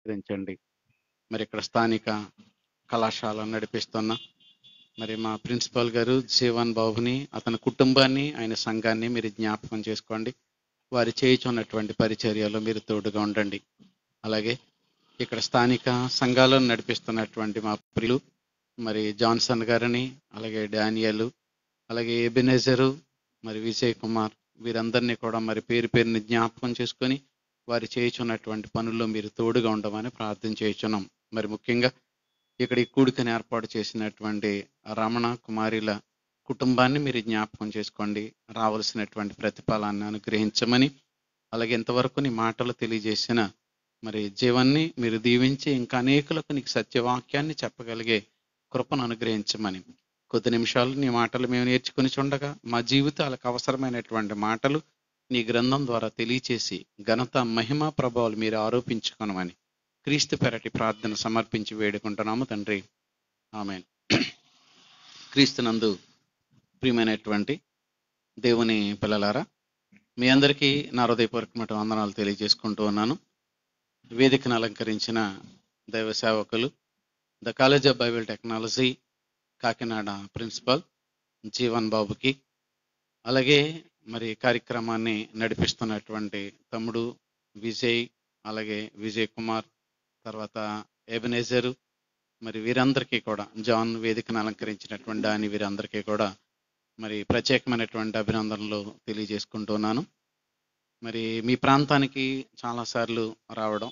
ఆశీర్వదించండి. మరి ఇక్కడ స్థానిక కళాశాల నడిపిస్తున్న మరి మా ప్రిన్సిపాల్ గారు జీవన్ బాబుని, అతని కుటుంబాన్ని, ఆయన సంఘాన్ని మీరు జ్ఞాపకం చేసుకోండి. వారి చేయుచున్నటువంటి పరిచర్యలో మీరు తోడుగా ఉండండి. అలాగే ఇక్కడ స్థానిక సంఘాలను నడిపిస్తున్నటువంటి మా ప్రియులు మరి జాన్సన్ గారిని, అలాగే డానియల్, అలాగే ఎబెనెజరు, మరి విజయ్ కుమార్, వీరందరినీ కూడా మరి పేరు పేరుని జ్ఞాపకం చేసుకొని వారి చేయుచున్నటువంటి పనుల్లో మీరు తోడుగా ఉండమని ప్రార్థన చేయుచున్నాం. మరి ముఖ్యంగా ఇక్కడ ఈ కూడికని ఏర్పాటు చేసినటువంటి రమణ కుమారిల కుటుంబాన్ని మీరు జ్ఞాపకం చేసుకోండి. రావాల్సినటువంటి ప్రతిఫలాన్ని అనుగ్రహించమని, అలాగే ఇంతవరకు నీ మాటలు తెలియజేసిన మరి జీవాన్ని మీరు దీవించి ఇంకా అనేకులకు నీకు సత్యవాక్యాన్ని చెప్పగలిగే కృపను అనుగ్రహించమని, కొద్ది నిమిషాలు నీ మాటలు మేము నేర్చుకుని చూడగా మా జీవితాలకు అవసరమైనటువంటి మాటలు నీ గ్రంథం ద్వారా తెలియచేసి ఘనత, మహిమ, ప్రభావాలు మీరు ఆరోపించుకొనమని క్రీస్తు పెరటి ప్రార్థన సమర్పించి వేడుకుంటున్నాము తండ్రి. ఆమేన్. క్రీస్తునందు ప్రియమైనటువంటి దేవుని పిల్లలారా, మీ అందరికీ నా హృదయపూర్వకమైన వందనాలు తెలియజేసుకుంటూ ఉన్నాను. వేదికను అలంకరించిన దైవ సేవకులు, the college of Bible technology Kakinada principal Jeevan బాబుకి, అలాగే మరి కార్యక్రమాన్ని నడిపిస్తున్నటువంటి తమ్ముడు విజయ్, అలాగే విజయ్ కుమార్, తర్వాత ఎబెనెజరు, మరి వీరందరికీ కూడా, జాన్ వేదికను అలంకరించినటువంటి డాని, వీరందరికీ కూడా మరి ప్రత్యేకమైనటువంటి అభినందనలు తెలియజేసుకుంటున్నాను. మరి మీ ప్రాంతానికి చాలాసార్లు రావడం,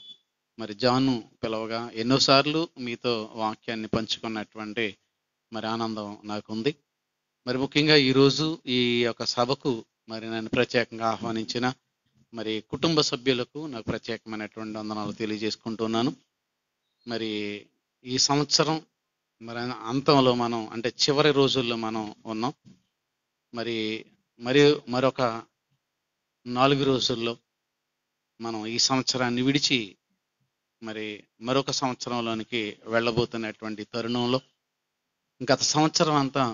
మరి జాను పిలవగా ఎన్నోసార్లు మీతో వాక్యాన్ని పంచుకున్నటువంటి మరి ఆనందం నాకుంది. మరి ముఖ్యంగా ఈరోజు ఈ యొక్క సభకు మరి నన్ను ప్రత్యేకంగా ఆహ్వానించిన మరి కుటుంబ సభ్యులకు నాకు ప్రత్యేకమైనటువంటి వందనాలు తెలియజేసుకుంటున్నాను. మరి ఈ సంవత్సరం మరి అంతంలో మనం, అంటే చివరి రోజుల్లో మనం ఉన్నాం. మరి మరొక 4 రోజుల్లో మనం ఈ సంవత్సరాన్ని విడిచి మరి మరొక సంవత్సరంలోనికి వెళ్ళబోతున్నటువంటి తరుణంలో, గత సంవత్సరం అంతా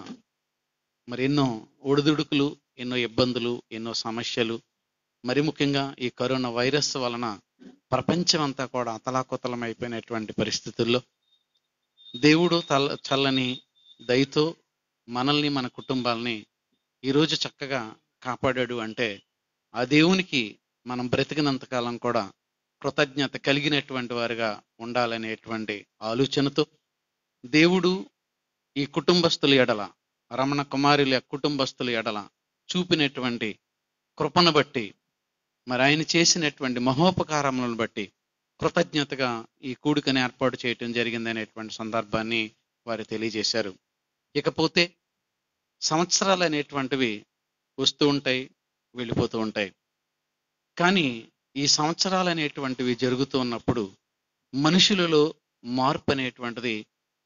మరి ఎన్నో ఒడిదుడుకులు, ఎన్నో ఇబ్బందులు, ఎన్నో సమస్యలు, మరి ముఖ్యంగా ఈ కరోనా వైరస్ వలన ప్రపంచం అంతా కూడా అతలాకుతలమైపోయినటువంటి పరిస్థితుల్లో దేవుడు చల్లని దయతో మనల్ని, మన కుటుంబాలని ఈరోజు చక్కగా కాపాడాడు. అంటే ఆ దేవునికి మనం బ్రతికినంతకాలం కూడా కృతజ్ఞత కలిగినటువంటి వారుగా ఉండాలనేటువంటి ఆలోచనతో దేవుడు ఈ కుటుంబస్తుల ఎడల, రమణ కుమారుల కుటుంబస్తుల ఎడల చూపినటువంటి కృపను బట్టి, మరి ఆయన చేసినటువంటి మహోపకారములను బట్టి కృతజ్ఞతగా ఈ కూడికను ఏర్పాటు చేయటం జరిగిందనేటువంటి సందర్భాన్ని వారు తెలియజేశారు. ఇకపోతే సంవత్సరాలు అనేటువంటివి వస్తూ ఉంటాయి, వెళ్ళిపోతూ ఉంటాయి. కానీ ఈ సంవత్సరాలు అనేటువంటివి జరుగుతూ ఉన్నప్పుడు మనుషులలో మార్పు అనేటువంటిది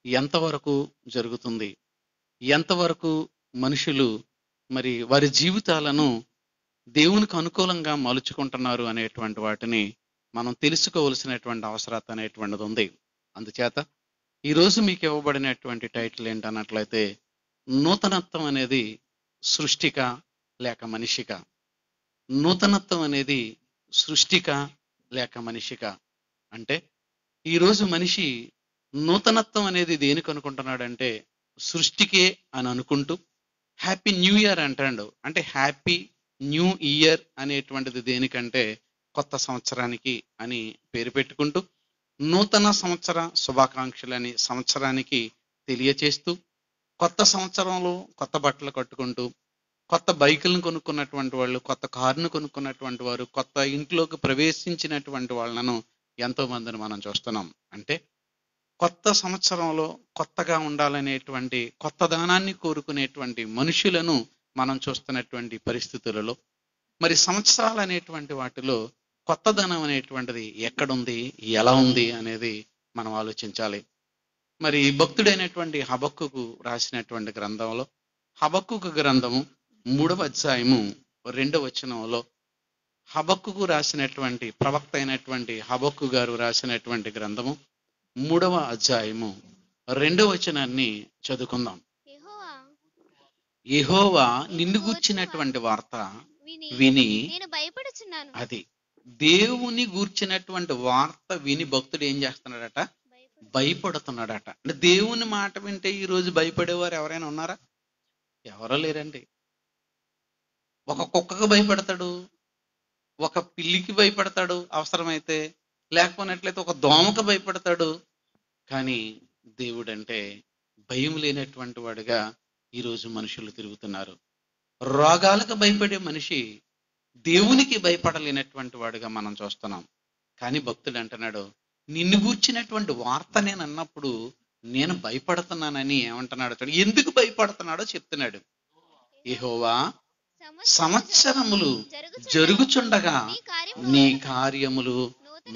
ఎంతవరకు జరుగుతుంది, ఎంతవరకు మనుషులు మరి వారి జీవితాలను దేవునికి అనుకూలంగా మలుచుకుంటున్నారు అనేటువంటి వాటిని మనం తెలుసుకోవలసినటువంటి అవసరత అనేటువంటిది ఉంది. అందుచేత ఈరోజు మీకు ఇవ్వబడినటువంటి టైటిల్ ఏంటన్నట్లయితే, నూతనత్వం అనేది సృష్టిక లేక మనిషిక. నూతనత్వం అనేది సృష్టిక లేక మనిషిక. అంటే ఈరోజు మనిషి నూతనత్వం అనేది దేనికి అనుకుంటున్నాడంటే సృష్టికే అని అనుకుంటూ హ్యాపీ న్యూ ఇయర్ అంటాడు. అంటే హ్యాపీ న్యూ ఇయర్ అనేటువంటిది దేనికంటే కొత్త సంవత్సరానికి అని పేరు పెట్టుకుంటూ నూతన సంవత్సర శుభాకాంక్షలని సంవత్సరానికి తెలియచేస్తూ, కొత్త సంవత్సరంలో కొత్త బట్టలు కట్టుకుంటూ, కొత్త బైకులను కొనుక్కున్నటువంటి వాళ్ళు, కొత్త కారును కొనుక్కున్నటువంటి వారు, కొత్త ఇంట్లోకి ప్రవేశించినటువంటి వాళ్ళను ఎంతో మందిని మనం చూస్తున్నాం. అంటే కొత్త సంవత్సరంలో కొత్తగా ఉండాలనేటువంటి, కొత్త దానాన్ని కోరుకునేటువంటి మనుషులను మనం చూస్తున్నటువంటి పరిస్థితులలో మరి సంవత్సరాలు అనేటువంటి వాటిలో కొత్తదనం అనేటువంటిది ఎక్కడుంది, ఎలా ఉంది అనేది మనం ఆలోచించాలి. మరి భక్తుడైనటువంటి హబక్కుకు రాసినటువంటి గ్రంథంలో, హబక్కుకు గ్రంథము 3వ అధ్యాయము 2వ వచనంలో, హబక్కుకు రాసినటువంటి ప్రవక్త అయినటువంటి హబక్కు గారు రాసినటువంటి గ్రంథము 3వ అధ్యాయము 2వ వచనాన్ని చదువుకుందాం. యెహోవా నిన్ను గూర్చినటువంటి వార్త విని నేను భయపడుచున్నాను. అది దేవుని గూర్చినటువంటి వార్త విని భక్తుడు ఏం చేస్తున్నాడట? భయపడుతున్నాడట. అంటే దేవుని మాట వింటే ఈ రోజు భయపడేవారు ఎవరైనా ఉన్నారా? ఎవరో లేరండి. ఒక కుక్కకు భయపడతాడు, ఒక పిల్లికి భయపడతాడు అవసరమైతే, లేకపోయినట్లయితే ఒక దోమకు భయపడతాడు. కానీ దేవుడంటే భయం లేనటువంటి వాడుగా ఈరోజు మనుషులు తిరుగుతున్నారు. రోగాలకు భయపడే మనిషి దేవునికి భయపడలేనటువంటి వాడుగా మనం చూస్తున్నాం. కానీ భక్తుడు అంటున్నాడు, నిన్ను గూర్చినటువంటి వార్త నేను అన్నప్పుడు నేను భయపడుతున్నానని ఏమంటున్నాడు చూడు. ఎందుకు భయపడుతున్నాడో చెప్తున్నాడు. యెహోవా సంవత్సరములు జరుగుచుండగా నీ కార్యములు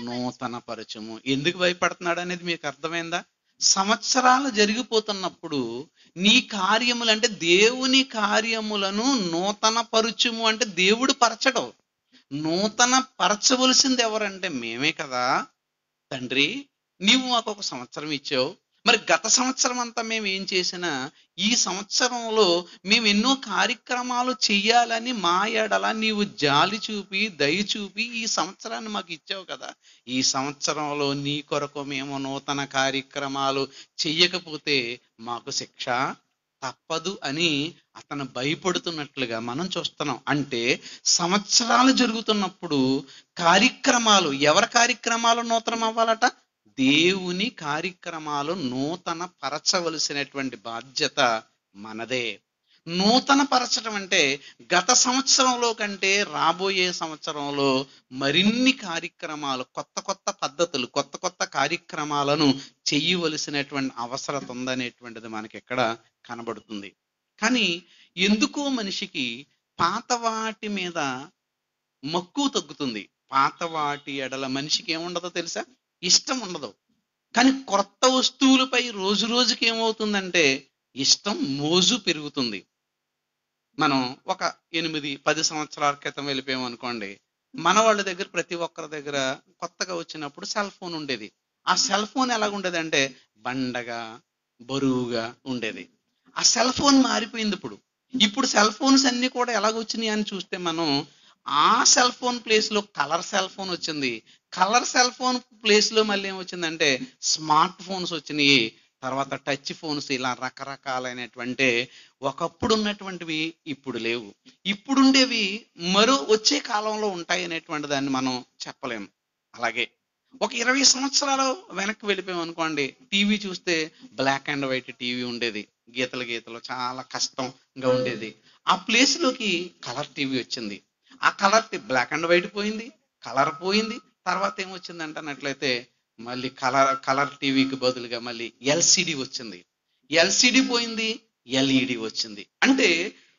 నూతన పరచము. ఎందుకు భయపడుతున్నాడు అనేది మీకు అర్థమైందా? సంవత్సరాలు జరిగిపోతున్నప్పుడు నీ కార్యములు అంటే దేవుని కార్యములను నూతన పరుచుము అంటే దేవుడు పరచడం. నూతన పరచవలసింది ఎవరంటే మేమే కదా. తండ్రి, నీవు మాకు ఒక సంవత్సరం ఇచ్చావు, మరి గత సంవత్సరం అంతా మేము ఏం చేసినా ఈ సంవత్సరంలో మేము ఎన్నో కార్యక్రమాలు చెయ్యాలని మా ఎడల నీవు జాలి చూపి దయ చూపి ఈ సంవత్సరాన్ని మాకు ఇచ్చావు కదా. ఈ సంవత్సరంలో నీ కొరకు మేము నూతన కార్యక్రమాలు చెయ్యకపోతే మాకు శిక్ష తప్పదు అని అతను భయపడుతున్నట్లుగా మనం చూస్తున్నాం. అంటే సంవత్సరాలు జరుగుతున్నప్పుడు కార్యక్రమాలు, ఎవరి కార్యక్రమాలు నూతనం అవ్వాలట? దేవుని కార్యక్రమాలు నూతన పరచవలసినటువంటి బాధ్యత మనదే. నూతన పరచడం అంటే గత సంవత్సరంలో కంటే రాబోయే సంవత్సరంలో మరిన్ని కార్యక్రమాలు, కొత్త కొత్త పద్ధతులు, కొత్త కొత్త కార్యక్రమాలను చెయ్యవలసినటువంటి అవసరం ఉందనేటువంటిది మనకి ఎక్కడ కనబడుతుంది. కానీ ఎందుకో మనిషికి పాత వాటి మీద మక్కువ తగ్గుతుంది. పాత వాటి ఎడల మనిషికి ఏముండదో తెలుసా? ఇష్టం ఉండదు. కానీ కొత్త వస్తువులపై రోజు రోజుకి ఏమవుతుందంటే ఇష్టం, మోజు పెరుగుతుంది. మనం ఒక 8-10 సంవత్సరాల క్రితం వెళ్ళిపోయాం అనుకోండి, మన వాళ్ళ దగ్గర, ప్రతి ఒక్కరి దగ్గర కొత్తగా వచ్చినప్పుడు సెల్ ఫోన్ ఉండేది. ఆ సెల్ ఫోన్ ఎలాగుండేది అంటే బండగా, బరువుగా ఉండేది. ఆ సెల్ ఫోన్ మారిపోయింది. ఇప్పుడు సెల్ ఫోన్స్ అన్ని కూడా ఎలాగొచ్చినాయి అని చూస్తే మనం, ఆ సెల్ ఫోన్ ప్లేస్ లో కలర్ సెల్ ఫోన్ వచ్చింది. కలర్ సెల్ ఫోన్ ప్లేస్ లో మళ్ళీ ఏమొచ్చిందంటే స్మార్ట్ ఫోన్స్ వచ్చినాయి. తర్వాత టచ్ ఫోన్స్, ఇలా రకరకాలైనటువంటి, ఒకప్పుడు ఉన్నటువంటివి ఇప్పుడు లేవు. ఇప్పుడుండేవి మరో వచ్చే కాలంలో ఉంటాయి అనేటువంటి దాన్ని మనం చెప్పలేము. అలాగే ఒక 20 సంవత్సరాలు వెనక్కి వెళ్ళిపోయాం అనుకోండి, టీవీ చూస్తే బ్లాక్ అండ్ వైట్ టీవీ ఉండేది. గీతలు గీతలు చాలా కష్టంగా ఉండేది. ఆ ప్లేస్ లోకి కలర్ టీవీ వచ్చింది. ఆ కలర్ బ్లాక్ అండ్ వైట్ పోయింది, కలర్ పోయింది. తర్వాత ఏమొచ్చిందంటే అన్నట్లయితే మళ్ళీ కలర్ టీవీకి బదులుగా మళ్ళీ ఎల్సిడి వచ్చింది. ఎల్సిడి పోయింది, ఎల్ఈడి వచ్చింది. అంటే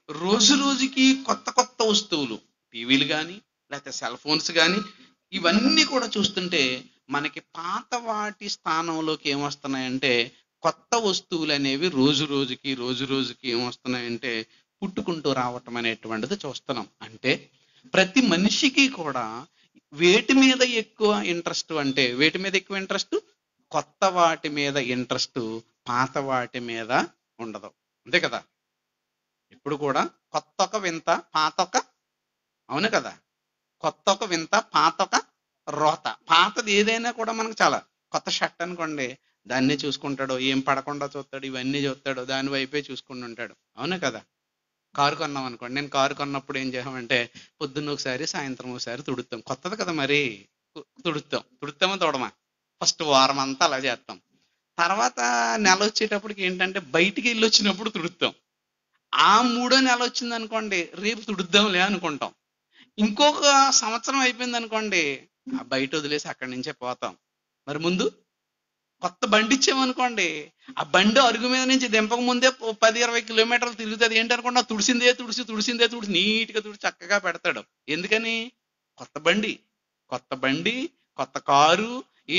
రోజు రోజుకి కొత్త కొత్త వస్తువులు, టీవీలు కానీ లేకపోతే సెల్ ఫోన్స్ కానీ, ఇవన్నీ కూడా చూస్తుంటే మనకి పాత వాటి స్థానంలోకి ఏమొస్తున్నాయంటే కొత్త వస్తువులు అనేవి రోజు రోజుకి ఏమొస్తున్నాయంటే పుట్టుకుంటూ రావటం అనేటువంటిది చూస్తున్నాం. అంటే ప్రతి మనిషికి కూడా వేటి మీద ఎక్కువ ఇంట్రెస్ట్ అంటే, వేటి మీద ఎక్కువ ఇంట్రెస్ట్? కొత్త వాటి మీద ఇంట్రెస్ట్, పాత వాటి మీద ఉండదు. అంతే కదా. ఇప్పుడు కూడా కొత్త ఒక వింత, పాత ఒక, అవును కదా, కొత్త ఒక వింత, పాత ఒక రోత. పాతది ఏదైనా కూడా మనకు చాలా, కొత్త షర్ట్ అనుకోండి, దాన్నే చూసుకుంటాడు, ఏం పడకుండా చూస్తాడు, ఇవన్నీ చూస్తాడు, దాని వైపే చూసుకుంటూ ఉంటాడు. అవును కదా. కారు కొన్నాం అనుకోండి, నేను కారు కొన్నప్పుడు ఏం చేసామంటే పొద్దున్న ఒకసారి, సాయంత్రం ఒకసారి తుడుతాం. కొత్తది కదా మరి, తుడుతామా తోడమా, ఫస్ట్ వారం అంతా అలా చేస్తాం. తర్వాత నెల వచ్చేటప్పటికి ఏంటంటే బయటికి వెళ్ళి వచ్చినప్పుడు తుడుతాం. ఆ 3వ నెల వచ్చింది అనుకోండి, రేపు తుడుద్దాంలే అనుకుంటాం. ఇంకొక సంవత్సరం అయిపోయింది అనుకోండి, ఆ బయట వదిలేసి అక్కడి నుంచే పోతాం. మరి ముందు కొత్త బండి ఇచ్చామనుకోండి, ఆ బండి అరుగు మీద నుంచి దింపక ముందే 10-20 కిలోమీటర్లు తిరుగుతుంది. ఏంటనుకోండి, తుడిసిందే తుడిసి నీట్గా తుడిచి చక్కగా పెడతాడు. ఎందుకని? కొత్త బండి, కొత్త కారు,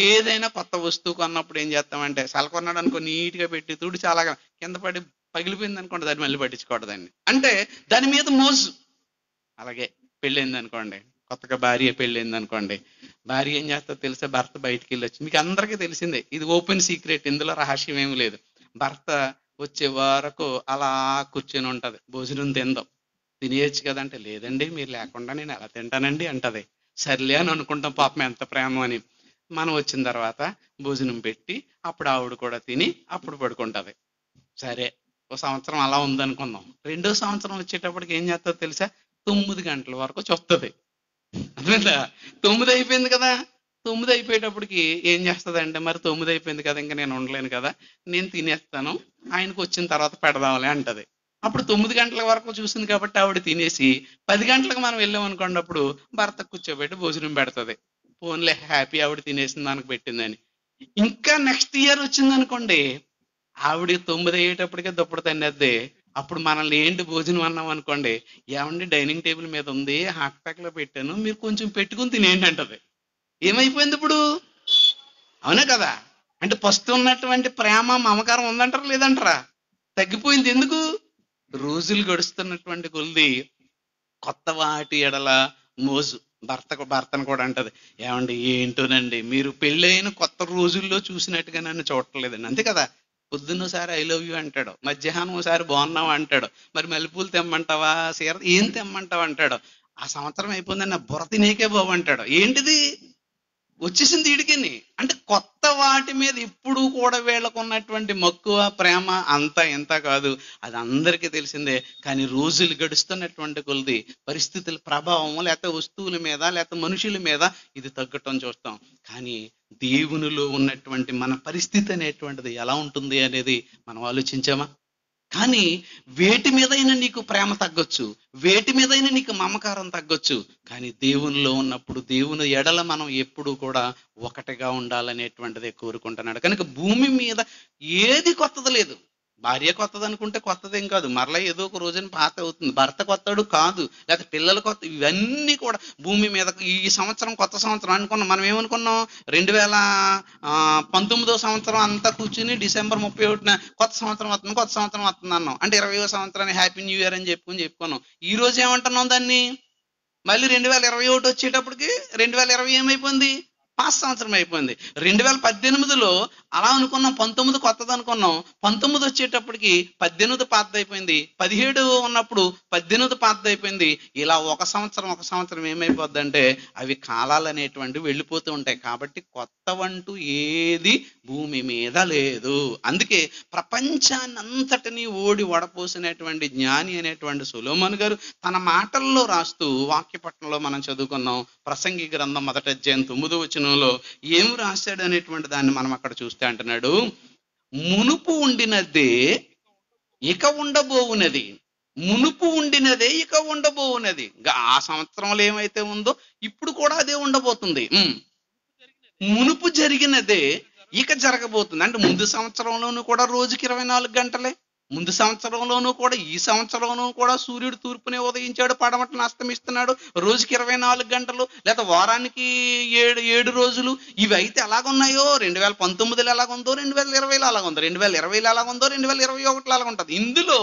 ఏదైనా కొత్త వస్తువు కొన్నప్పుడు ఏం చేస్తామంటే, సెల కొన్నాడు అనుకో, నీట్గా పెట్టి తుడిచి అలాగా కింద పడి పగిలిపోయింది అనుకోండి, దాన్ని మళ్ళీ పట్టించుకోవడం దాన్ని. అంటే దాని మీద మోజు. అలాగే పెళ్ళైంది అనుకోండి, కొత్తగా భార్య పెళ్ళైంది అనుకోండి, భార్య ఏం చేస్తా తెలుసా? భర్త బయటికి వెళ్ళొచ్చు, మీకు అందరికీ తెలిసిందే, ఇది ఓపెన్ సీక్రెట్, ఇందులో రహస్యం ఏమి లేదు. భర్త వచ్చే వరకు అలా కూర్చొని ఉంటది, భోజనం తిందాం, తినేయచ్చు కదంటే, లేదండి మీరు లేకుండా నేను ఎలా తింటానండి అంటది. సర్లే అని అనుకుంటాం, పాపం ఎంత ప్రేమ అని. మనం వచ్చిన తర్వాత భోజనం పెట్టి అప్పుడు ఆవిడ కూడా తిని అప్పుడు పడుకుంటది. సరే, ఓ సంవత్సరం అలా ఉందనుకుందాం. రెండో సంవత్సరం వచ్చేటప్పటికి ఏం చేస్తుందో తెలుసా? 9 గంటల వరకు చూస్తుంది. అర్థమైందా? 9 అయిపోయింది కదా. 9 అయిపోయేటప్పటికి ఏం చేస్తుందంటే, మరి 9 అయిపోయింది కదా, ఇంకా నేను ఉండలేను కదా, నేను తినేస్తాను, ఆయనకు వచ్చిన తర్వాత పెడదాంలే అంటది. అప్పుడు 9 గంటల వరకు చూసింది కాబట్టి ఆవిడ తినేసి 10 గంటలకు మనం వెళ్ళాం అనుకోండి, అప్పుడు భర్త కూర్చోబెట్టి భోజనం పెడుతుంది. ఫోన్లే, హ్యాపీ, ఆవిడ తినేసింది, మనకు పెట్టిందని. ఇంకా నెక్స్ట్ ఇయర్ వచ్చింది అనుకోండి, ఆవిడ 9 అయ్యేటప్పటికే దుప్పటి తన్నేద్ది. అప్పుడు మనల్ని ఏంటి భోజనం అన్నాం అనుకోండి, ఏమండి డైనింగ్ టేబుల్ మీద ఉంది, హాట్ ప్యాక్ లో పెట్టాను, మీరు కొంచెం పెట్టుకుని తినేయండి అంటది. ఏమైపోయింది ఇప్పుడు? అవునా కదా? అంటే ఫస్ట్ ఉన్నటువంటి ప్రేమ మమకారం ఉందంటారా లేదంటారా? తగ్గిపోయింది. ఎందుకు? రోజులు గడుస్తున్నటువంటి కొద్ది కొత్త వాటి ఎడల మోజు. భర్తను కూడా అంటది, ఏమండి ఏంటోనండి, మీరు పెళ్ళైన కొత్త రోజుల్లో చూసినట్టుగా నన్ను చూడట్లేదండి. అంతే కదా? పొద్దున్నోసారి ఐ లవ్ యూ అంటాడు, మధ్యాహ్నం ఒకసారి బాగున్నావా అంటాడు, మరి మల్లెపూలు తెమ్మంటావా, సీర ఏం తెమ్మంటావా అంటాడు. ఆ సంవత్సరం అయిపోయిందని నా బుర్ర తినేకే బాబు అంటాడు. ఏంటిది వచ్చేసింది వీడికిని? అంటే కొత్త వాటి మీద ఇప్పుడు కూడా వీళ్ళకు ఉన్నటువంటి మక్కువ ప్రేమ అంతా ఇంత కాదు, అది అందరికీ తెలిసిందే. కానీ రోజులు గడుస్తున్నటువంటి కొలది పరిస్థితుల ప్రభావం, లేకపోతే వస్తువుల మీద, లేకపోతే మనుషుల మీద ఇది తగ్గటం చూస్తాం. కానీ దేవునిలో ఉన్నటువంటి మన పరిస్థితి అనేటువంటిది ఎలా ఉంటుంది అనేది మనం ఆలోచించామా? కానీ వేటి మీదైనా నీకు ప్రేమ తగ్గొచ్చు, వేటి మీదైనా నీకు మమకారం తగ్గొచ్చు, కానీ దేవునిలో ఉన్నప్పుడు దేవుని ఎడల మనం ఎప్పుడు కూడా ఒకటిగా ఉండాలనేటువంటిదే కోరుకుంటున్నాడు. కనుక భూమి మీద ఏది కొత్తది లేదు. భార్య కొత్తది అనుకుంటే కొత్తదేం కాదు, మరలా ఏదో ఒక రోజున పాత అవుతుంది. భర్త కొత్తడు కాదు, లేకపోతే పిల్లలు కొత్త, ఇవన్నీ కూడా భూమి మీద ఈ సంవత్సరం కొత్త సంవత్సరం అనుకున్నాం. మనం ఏమనుకున్నాం? 2019 సంవత్సరం అంతా కూర్చుని డిసెంబర్ 31న కొత్త సంవత్సరం వస్తుంది, కొత్త సంవత్సరం వస్తుంది అన్నాం. అంటే 20వ సంవత్సరాన్ని హ్యాపీ న్యూ ఇయర్ అని చెప్పుకున్నాం. ఈ రోజు ఏమంటున్నాం దాన్ని? మళ్ళీ 2021 వచ్చేటప్పటికి 2020 ఏమైపోయింది? పాత సంవత్సరం అయిపోయింది. 2018లో అలా అనుకున్నాం, 19 కొత్తది అనుకున్నాం. 19 వచ్చేటప్పటికి 18 పాతది అయిపోయింది. 17 ఉన్నప్పుడు 18 పాతది అయిపోయింది. ఇలా ఒక సంవత్సరం ఏమైపోద్ది అంటే అవి కాలాలు అనేటువంటివి వెళ్ళిపోతూ ఉంటాయి. కాబట్టి కొత్తవంటూ ఏది భూమి మీద లేదు. అందుకే ప్రపంచాన్ని అంతటినీ ఓడి వడపోసినటువంటి జ్ఞాని అనేటువంటి సొలొమోను గారు తన మాటల్లో రాస్తూ వాక్యపట్నంలో మనం చదువుకున్నాం. ప్రసంగి గ్రంథం 1వ అధ్యాయం 9వ వచనంలో ఏం రాశాడు అనేటువంటి దాన్ని మనం అక్కడ చూస్తే అంటున్నాడు, మునుపు ఉండినదే ఇక ఉండబోవునది, మునుపు ఉండినదే ఇక ఉండబోవునది. ఆ సంవత్సరంలో ఏమైతే ఉందో ఇప్పుడు కూడా అదే ఉండబోతుంది. మునుపు జరిగినదే ఇక జరగబోతుంది. అంటే ముందు సంవత్సరంలోనూ కూడా రోజుకి 24 గంటలే, ముందు సంవత్సరంలోనూ కూడా ఈ సంవత్సరంలోనూ కూడా సూర్యుడు తూర్పునే ఉదయించాడు, పడమటను అస్తమిస్తున్నాడు, రోజుకి 24 గంటలు, లేదా వారానికి 7 రోజులు. ఇవి అయితే ఎలాగున్నాయో 2019లో ఎలాగుందో 2020లో అలాగుందో, 2020లో ఎలాగుందో 2021లో అలాగుంటది. ఇందులో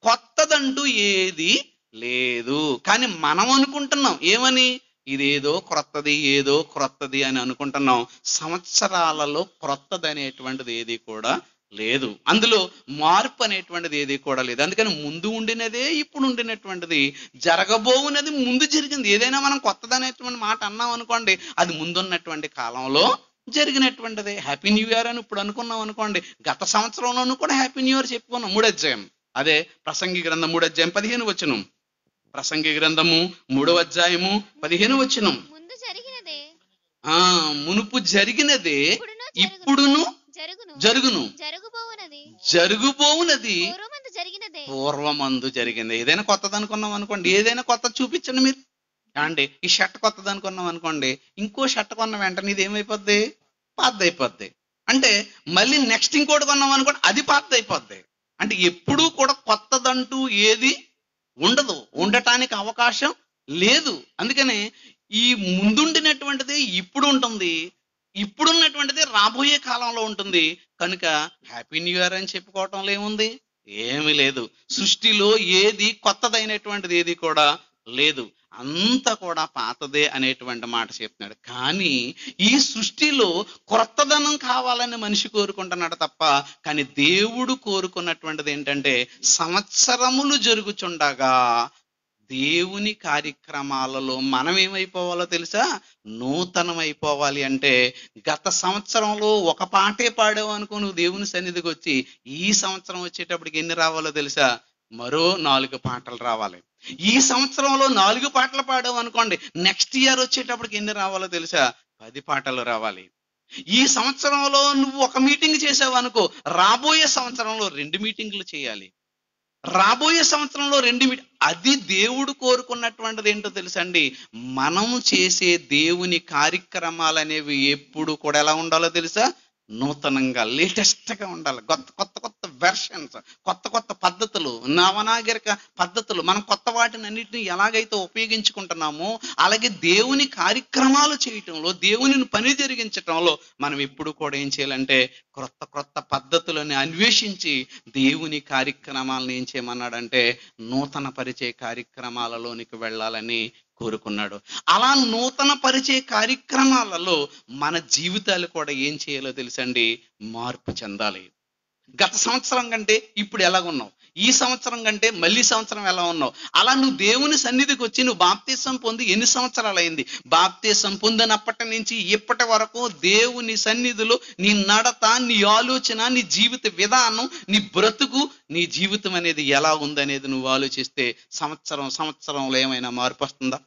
కొత్తదంటూ ఏది లేదు. కానీ మనం అనుకుంటున్నాం ఏమని? ఇదేదో క్రొత్తది, ఏదో క్రొత్తది అని అనుకుంటున్నాం. సంవత్సరాలలో క్రొత్తది అనేటువంటిది ఏది కూడా లేదు. అందులో మార్పు అనేటువంటిది ఏది కూడా లేదు. అందుకని ముందు ఉండినదే ఇప్పుడు ఉండినటువంటిది, జరగబోవునది ముందు జరిగింది. ఏదైనా మనం కొత్తది అనేటువంటి మాట అన్నాం అనుకోండి, అది ముందున్నటువంటి కాలంలో జరిగినటువంటిది. హ్యాపీ న్యూ ఇయర్ అని ఇప్పుడు అనుకున్నాం అనుకోండి, గత సంవత్సరంలోనూ కూడా హ్యాపీ న్యూ ఇయర్ చెప్పుకున్నాం. 3వ అధ్యాయం, అదే ప్రసంగి గ్రంథం 3వ అధ్యాయం 15వ వచనం. ప్రసంగి గ్రంథము 3వ అధ్యాయము 15వ వచనం. మునుపు జరిగినదే ఇప్పుడును జరుగును, జరుగుబోవునది పూర్వమందు జరిగింది. ఏదైనా కొత్తది అనుకున్నాం అనుకోండి, ఏదైనా కొత్త చూపించండి మీరు. అండి ఈ షర్ట్ కొత్తది అనుకున్నాం అనుకోండి, ఇంకో షర్ట్ కొన్న వెంటనే ఇది ఏమైపోద్ది? పాతది అయిపోద్ది. అంటే మళ్ళీ నెక్స్ట్ ఇంకోటి కొన్నాం అనుకోండి, అది పాతది అయిపోద్ది. అంటే ఎప్పుడూ కూడా కొత్తదంటూ ఏది ఉండదు, ఉండటానికి అవకాశం లేదు. అందుకనే ఈ ముందుండినటువంటిది ఇప్పుడు ఉంటుంది, ఇప్పుడున్నటువంటిది రాబోయే కాలంలో ఉంటుంది. కనుక హ్యాపీ న్యూ ఇయర్ అని చెప్పుకోవటంలో ఏముంది? ఏమీ లేదు. సృష్టిలో ఏది కొత్తదైనటువంటిది ఏది కూడా లేదు, అంతా కూడా పాతదే అనేటువంటి మాట చెప్తున్నాడు. కానీ ఈ సృష్టిలో క్రొత్తదనం కావాలని మనిషి కోరుకుంటున్నాడు తప్ప, కానీ దేవుడు కోరుకున్నటువంటిది ఏంటంటే సంవత్సరములు జరుగుచుండగా దేవుని కార్యక్రమాలలో మనం ఏమైపోవాలో తెలుసా? నూతనం అయిపోవాలి అంటే, గత సంవత్సరంలో ఒక పాటే పాడావు అనుకో, నువ్వు దేవుని సన్నిధికి వచ్చి, ఈ సంవత్సరం వచ్చేటప్పటికి ఎన్ని రావాలో తెలుసా? మరో 4 పాటలు రావాలి. ఈ సంవత్సరంలో 4 పాటలు పాడావు అనుకోండి, నెక్స్ట్ ఇయర్ వచ్చేటప్పటికి ఎన్ని రావాలో తెలుసా? 10 పాటలు రావాలి. ఈ సంవత్సరంలో నువ్వు ఒక మీటింగ్ చేసావు అనుకో, రాబోయే సంవత్సరంలో 2 మీటింగ్లు చేయాలి. రాబోయే సంవత్సరంలో 2 అది దేవుడు కోరుకున్నటువంటిది ఏంటో తెలుసండి? మనం చేసే దేవుని కార్యక్రమాలు అనేవి ఎప్పుడు కూడా ఎలా ఉండాలో తెలుసా? నూతనంగా, లేటెస్ట్ గా ఉండాలి. కొత్త కొత్త కొత్త వెర్షన్స్, కొత్త కొత్త పద్ధతులు, నవనాగరిక పద్ధతులు, మనం కొత్త వాటిని అన్నిటిని ఎలాగైతే ఉపయోగించుకుంటున్నామో, అలాగే దేవుని కార్యక్రమాలు చేయటంలో, దేవుని పని జరిగించటంలో మనం ఎప్పుడు కూడా ఏం చేయాలంటే క్రొత్త క్రొత్త పద్ధతులను అన్వేషించి దేవుని కార్యక్రమాలను ఏం చేయమన్నాడంటే నూతన పరిచయ కార్యక్రమాలలోనికి వెళ్ళాలని కోరుకున్నాడు. అలా నూతన పరిచయ కార్యక్రమాలలో మన జీవితాలు కూడా ఏం చేయాలో తెలుసండి? మార్పు చెందాలి. గత సంవత్సరం కంటే ఇప్పుడు ఎలాగున్నావు, ఈ సంవత్సరం కంటే మళ్ళీ సంవత్సరం ఎలా ఉన్నావు, అలా నువ్వు దేవుని సన్నిధికి వచ్చి నువ్వు బాప్తీసం పొంది ఎన్ని సంవత్సరాలు అయింది? బాప్తీసం పొందినప్పటి నుంచి ఇప్పటి వరకు దేవుని సన్నిధిలో నీ నడత, నీ ఆలోచన, నీ జీవిత విధానం, నీ బ్రతుకు, నీ జీవితం అనేది ఎలా ఉందనేది నువ్వు ఆలోచిస్తే సంవత్సరంలో ఏమైనా మార్పు వస్తుందా?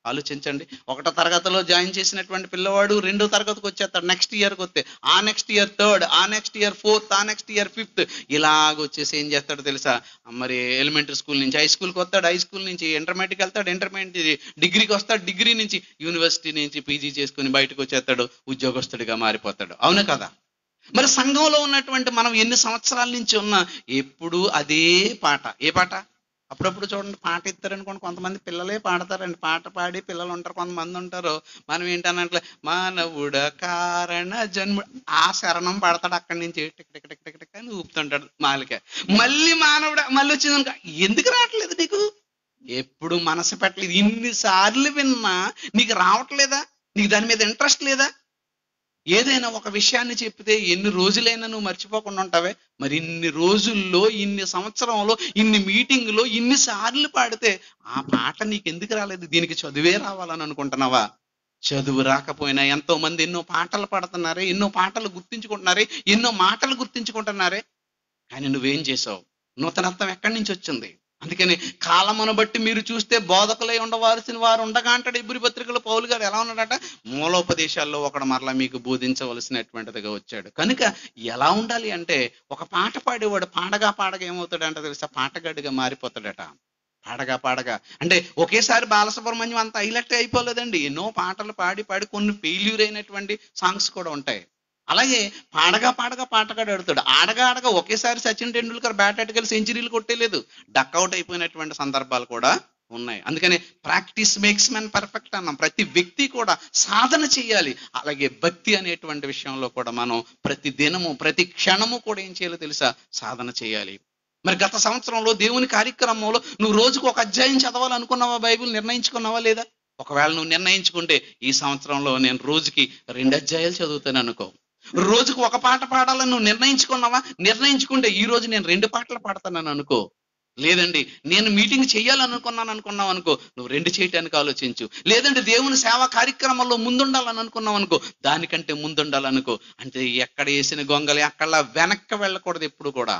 ఆలోచించండి. 1వ తరగతిలో జాయిన్ చేసినటువంటి పిల్లవాడు 2వ తరగతికి వచ్చేస్తాడు. నెక్స్ట్ ఇయర్కి వస్తే ఆ నెక్స్ట్ ఇయర్ 3rd, ఆ నెక్స్ట్ ఇయర్ 4th, ఆ నెక్స్ట్ ఇయర్ 5th, ఇలాగ వచ్చేసి ఏం చేస్తాడు తెలుసా? మరి ఎలిమెంటరీ స్కూల్ నుంచి హై స్కూల్కి వస్తాడు, హై స్కూల్ నుంచి ఇంటర్మీడియట్కి వెళ్తాడు, ఇంటర్మీడియట్ డిగ్రీకి వస్తాడు, డిగ్రీ నుంచి యూనివర్సిటీ నుంచి పీజీ చేసుకుని బయటకు వచ్చేస్తాడు, ఉద్యోగస్తుడిగా మారిపోతాడు. అవును కదా? మరి సంఘంలో ఉన్నటువంటి మనం ఎన్ని సంవత్సరాల నుంచి ఉన్నా ఎప్పుడు అదే పాట. ఏ పాట? అప్పుడప్పుడు చూడండి, పాట ఇస్తారనుకోండి, కొంతమంది పిల్లలే పాడతారండి. పాట పాడి పిల్లలు ఉంటారు, కొంతమంది ఉంటారు. మనం ఏంటన్నట్లే మానవుడ కారణ జన్మ, ఆ శరణం పాడతాడు. అక్కడి నుంచి tick tick tick tick tick అని ఊపుతుంటాడు మాలిక. మళ్ళీ మానవుడ మళ్ళీ వచ్చిందనుకో, ఎందుకు రావట్లేదు నీకు? ఎప్పుడు మనసు పెట్టలేదు. ఇన్నిసార్లు విన్నా నీకు రావట్లేదా? నీకు దాని మీద ఇంట్రెస్ట్ లేదా? ఏదైనా ఒక విషయాన్ని చెప్తే ఎన్ని రోజులైనా నువ్వు మర్చిపోకుండా ఉంటావే, మరి ఇన్ని రోజుల్లో, ఇన్ని సంవత్సరంలో, ఇన్ని మీటింగులో, ఇన్నిసార్లు పాడితే ఆ పాట నీకు ఎందుకు రాలేదు? దీనికి చదువే రావాలని అనుకుంటున్నావా? చదువు రాకపోయినా ఎంతో మంది ఎన్నో పాటలు పాడుతున్నారే, ఎన్నో పాటలు గుర్తించుకుంటున్నారే, ఎన్నో మాటలు గుర్తించుకుంటున్నారే. కానీ నువ్వేం చేసావు? నూతనత్వం ఎక్కడి నుంచి వచ్చింది? అందుకని కాలమును బట్టి మీరు చూస్తే బోధకులై ఉండవలసిన వారు ఉండగా అంటాడు ఇబ్రీ పత్రికలో పౌలు గారు. ఎలా ఉన్నాడట? మూలోపదేశాల్లో ఒకడు మరలా మీకు బోధించవలసినటువంటిదిగా వచ్చాడు. కనుక ఎలా ఉండాలి అంటే, ఒక పాట పాడేవాడు పాడగా పాడగా ఏమవుతాడంట తెలుసా? పాటగాడిగా మారిపోతాడట. పాడగా పాడగా అంటే ఒకేసారి బాలసుబ్రహ్మణ్యం అంత హైలైట్ అయిపోలేదండి. ఎన్నో పాటలు పాడి పాడి కొన్ని ఫెయిల్యూర్ అయినటువంటి సాంగ్స్ కూడా ఉంటాయి. అలాగే పాడగా పాడగా పాటగాడు ఆడుతాడు. ఆడగా ఆడగా ఒకేసారి సచిన్ టెండూల్కర్ బ్యాట్ అటుకెళ్ళి సెంచరీలు కొట్టేలేదు, డక్అవుట్ అయిపోయినటువంటి సందర్భాలు కూడా ఉన్నాయి. అందుకని ప్రాక్టీస్ మేక్స్ మెన్ పర్ఫెక్ట్ అన్నాం. ప్రతి వ్యక్తి కూడా సాధన చేయాలి. అలాగే భక్తి అనేటువంటి విషయంలో కూడా మనం ప్రతి దినము, ప్రతి క్షణము కూడా ఏం చేయాలో తెలుసా? సాధన చేయాలి. మరి గత సంవత్సరంలో దేవుని కార్యక్రమంలో నువ్వు రోజుకు ఒక అధ్యాయం చదవాలనుకున్నావా? బైబిల్ నిర్ణయించుకున్నావా లేదా? ఒకవేళ నువ్వు నిర్ణయించుకుంటే ఈ సంవత్సరంలో నేను రోజుకి 2 అధ్యాయాలు చదువుతాను అనుకో. రోజుకు ఒక పాట పాడాలని నువ్వు నిర్ణయించుకున్నావా? నిర్ణయించుకుంటే ఈ రోజు నేను 2 పాటలు పాడతానని అనుకో. లేదండి నేను మీటింగ్ చేయాలనుకున్నావు అనుకో, నువ్వు 2 చేయటానికి ఆలోచించు. లేదంటే దేవుని సేవా కార్యక్రమంలో ముందుండాలని అనుకున్నావు అనుకో, దానికంటే ముందుండాలనుకో. అంటే ఎక్కడ వేసిన గొంగలి అక్కడ వెనక్కి వెళ్ళకూడదు. ఎప్పుడు కూడా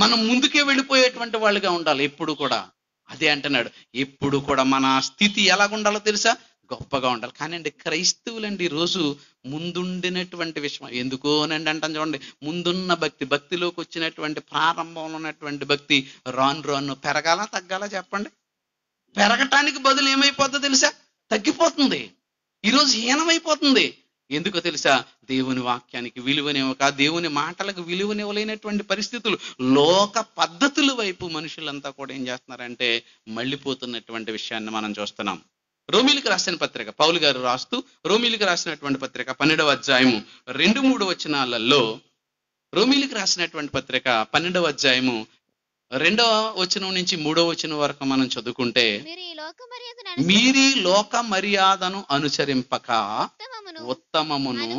మనం ముందుకే వెళ్ళిపోయేటువంటి వాళ్ళుగా ఉండాలి ఎప్పుడు కూడా. అదే అంటున్నాడు, ఎప్పుడు కూడా మన స్థితి ఎలాగుండాలో తెలుసా? గొప్పగా ఉండాలి. కానీ అండి క్రైస్తవులండి ఈరోజు ముందుండినటువంటి విషయం ఎందుకోనండి అంటాను చూడండి. ముందున్న భక్తిలోకి వచ్చినటువంటి ప్రారంభంలో ఉన్నటువంటి భక్తి రాను పెరగాల తగ్గాల చెప్పండి? పెరగటానికి బదులు ఏమైపోతుందో తెలుసా? తగ్గిపోతుంది. ఈరోజు హీనమైపోతుంది. ఎందుకో తెలుసా? దేవుని వాక్యానికి విలువనివ్వక, దేవుని మాటలకు విలువనివ్వలేనటువంటి పరిస్థితులు, లోక పద్ధతుల వైపు మనుషులంతా కూడా ఏం చేస్తున్నారంటే మళ్ళీపోతున్నటువంటి విషయాన్ని మనం చూస్తున్నాం. రోమీలకు రాసిన పత్రిక పౌలు గారు రాస్తూ రోమీలకు రాసినటువంటి పత్రిక 12వ అధ్యాయము 2-3 వచనాలలో, రోమీలకు రాసినటువంటి పత్రిక 12వ అధ్యాయము 2వ వచనం నుంచి 3వ వచనం వరకు మనం చదువుకుంటే, మీరు ఈ లోక మర్యాదను అనుసరింపక ఉత్తమమును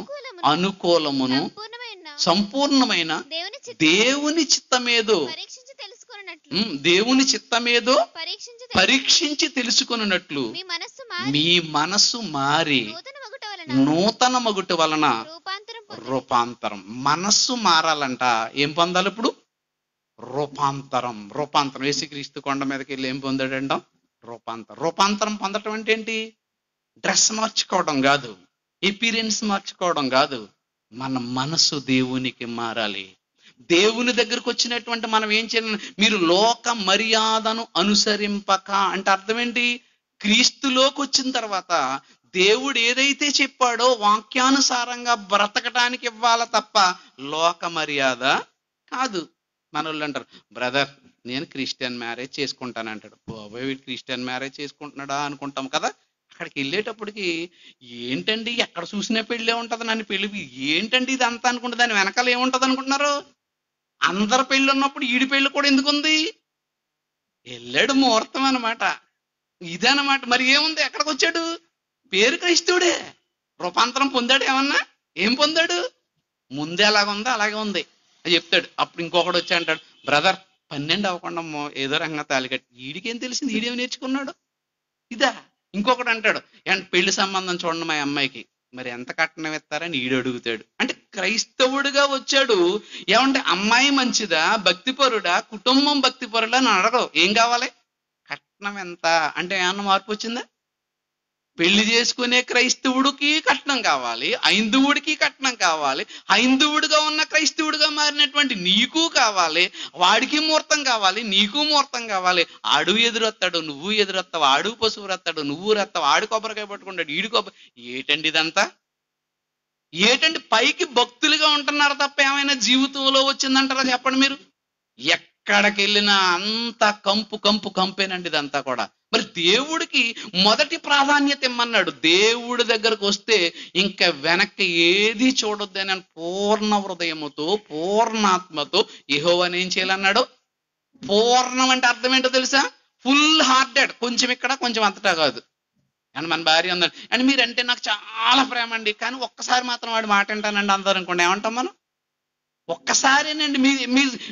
అనుకూలమును సంపూర్ణమైన దేవుని చిత్తమేదో పరీక్షించి తెలుసుకొనున్నట్లు మీ మనస్సు మీ మనస్సు మారి నూతన మగుట వలన నూతన మగుట వలన రూపాంతరం పొందుడి. రూపాంతరం. మనస్సు మారాలంట. ఏం పొందాలి ఇప్పుడు? రూపాంతరం. రూపాంతరం. యేసుక్రీస్తు కొండ మీదకి వెళ్ళి ఏం పొందాడంట? రూపాంతరం. రూపాంతరం పొందటం అంటే ఏంటి? డ్రెస్ మార్చుకోవడం కాదు, ఎపీరియన్స్ మార్చుకోవడం కాదు. మన మనసు దేవునికి మారాలి. దేవుని దగ్గరకు వచ్చినటువంటి మనం ఏం చేయాలి? మీరు లోక మర్యాదను అనుసరింపక అంటే అర్థం ఏంటి? క్రీస్తులోకి వచ్చిన తర్వాత దేవుడు ఏదైతే చెప్పాడో వాక్యానుసారంగా బ్రతకటానికి ఇవ్వాలి తప్ప లోక మర్యాద కాదు. మన వాళ్ళు అంటారు, బ్రదర్ నేను క్రిస్టియన్ మ్యారేజ్ చేసుకుంటాను అంటాడు. బాబాయ్ వీడు క్రిస్టియన్ మ్యారేజ్ చేసుకుంటున్నాడా అనుకుంటాం కదా. అక్కడికి వెళ్ళేటప్పటికి ఏంటండి ఎక్కడ చూసినా పెళ్ళే ఉంటది, నన్ను పెళ్లి ఏంటండి ఇది అంతా అనుకుంటే దాని వెనకాల ఏముంటది అనుకుంటున్నారు? అందరి పెళ్ళి ఉన్నప్పుడు ఈడి పెళ్ళి కూడా ఎందుకుంది? వెళ్ళాడు ముహూర్తం అనమాట. ఇదనమాట. మరి ఏముంది? ఎక్కడికి వచ్చాడు? పేరు క్రైస్తవుడే. రూపాంతరం పొందాడు. ఏమన్నా ఏం పొందాడు? ముందే ఎలాగుందో అలాగే ఉంది అని చెప్తాడు. అప్పుడు ఇంకొకడు వచ్చి అంటాడు, బ్రదర్ 12 అవ్వకుండా ఏదో రంగంగా తాలికట్టి. ఈడికేం తెలిసింది? ఈడేమి నేర్చుకున్నాడు? ఇదా. ఇంకొకటి అంటాడు, పెళ్లి సంబంధం చూడండి మా అమ్మాయికి, మరి ఎంత కట్నం ఇస్తారని ఈడు అడుగుతాడు. అంటే క్రైస్తవుడిగా వచ్చాడు. ఏమంటే అమ్మాయి మంచిదా, భక్తిపరుడా, కుటుంబం భక్తిపరుడా అని అడగవు. ఏం కావాలి? కట్నం ఎంత అంటే ఏమన్నా మార్పు వచ్చిందా? పెళ్లి చేసుకునే క్రైస్తవుడికి కట్నం కావాలి, హైందవుడికి కట్నం కావాలి, హైందవుడిగా ఉన్న క్రైస్తవుడిగా మారినటువంటి నీకు కావాలి, వాడికి ముహూర్తం కావాలి, నీకు ముహూర్తం కావాలి. ఆడు ఎదురొస్తాడు, నువ్వు ఎదురొస్తావు, ఆడు పశువు రత్తాడు, నువ్వు రత్తావు, ఆడు కొబ్బరికాయ పట్టుకుంటాడు, ఈడు కొబ్బరి. ఏటండి ఇదంతా? ఏటండి? పైకి భక్తులుగా ఉంటున్నారు తప్ప ఏమైనా జీవితంలో వచ్చిందంటారా చెప్పండి మీరు? ఎక్కడికి వెళ్ళినా అంతా కంపు కంపు కంపేనండి ఇదంతా కూడా. మరి దేవుడికి మొదటి ప్రాధాన్యత ఇమ్మన్నాడు. దేవుడి దగ్గరకు వస్తే ఇంకా వెనక్కి ఏది చూడొద్దని అని పూర్ణ హృదయముతో పూర్ణాత్మతో యెహోవాను ఏం చేయాలన్నాడు? పూర్ణం అంటే అర్థం ఏంటో తెలుసా? Full hearted. కొంచెం ఇక్కడ కొంచెం అంతటా కాదు. అని మన భార్య ఉందండి అని మీరంటే నాకు చాలా ప్రేమ అండి, కానీ ఒక్కసారి మాత్రం వాడి మాట వింటానండి అందరు అనుకోండి, ఏమంటాం మనం? ఒక్కసారేనండి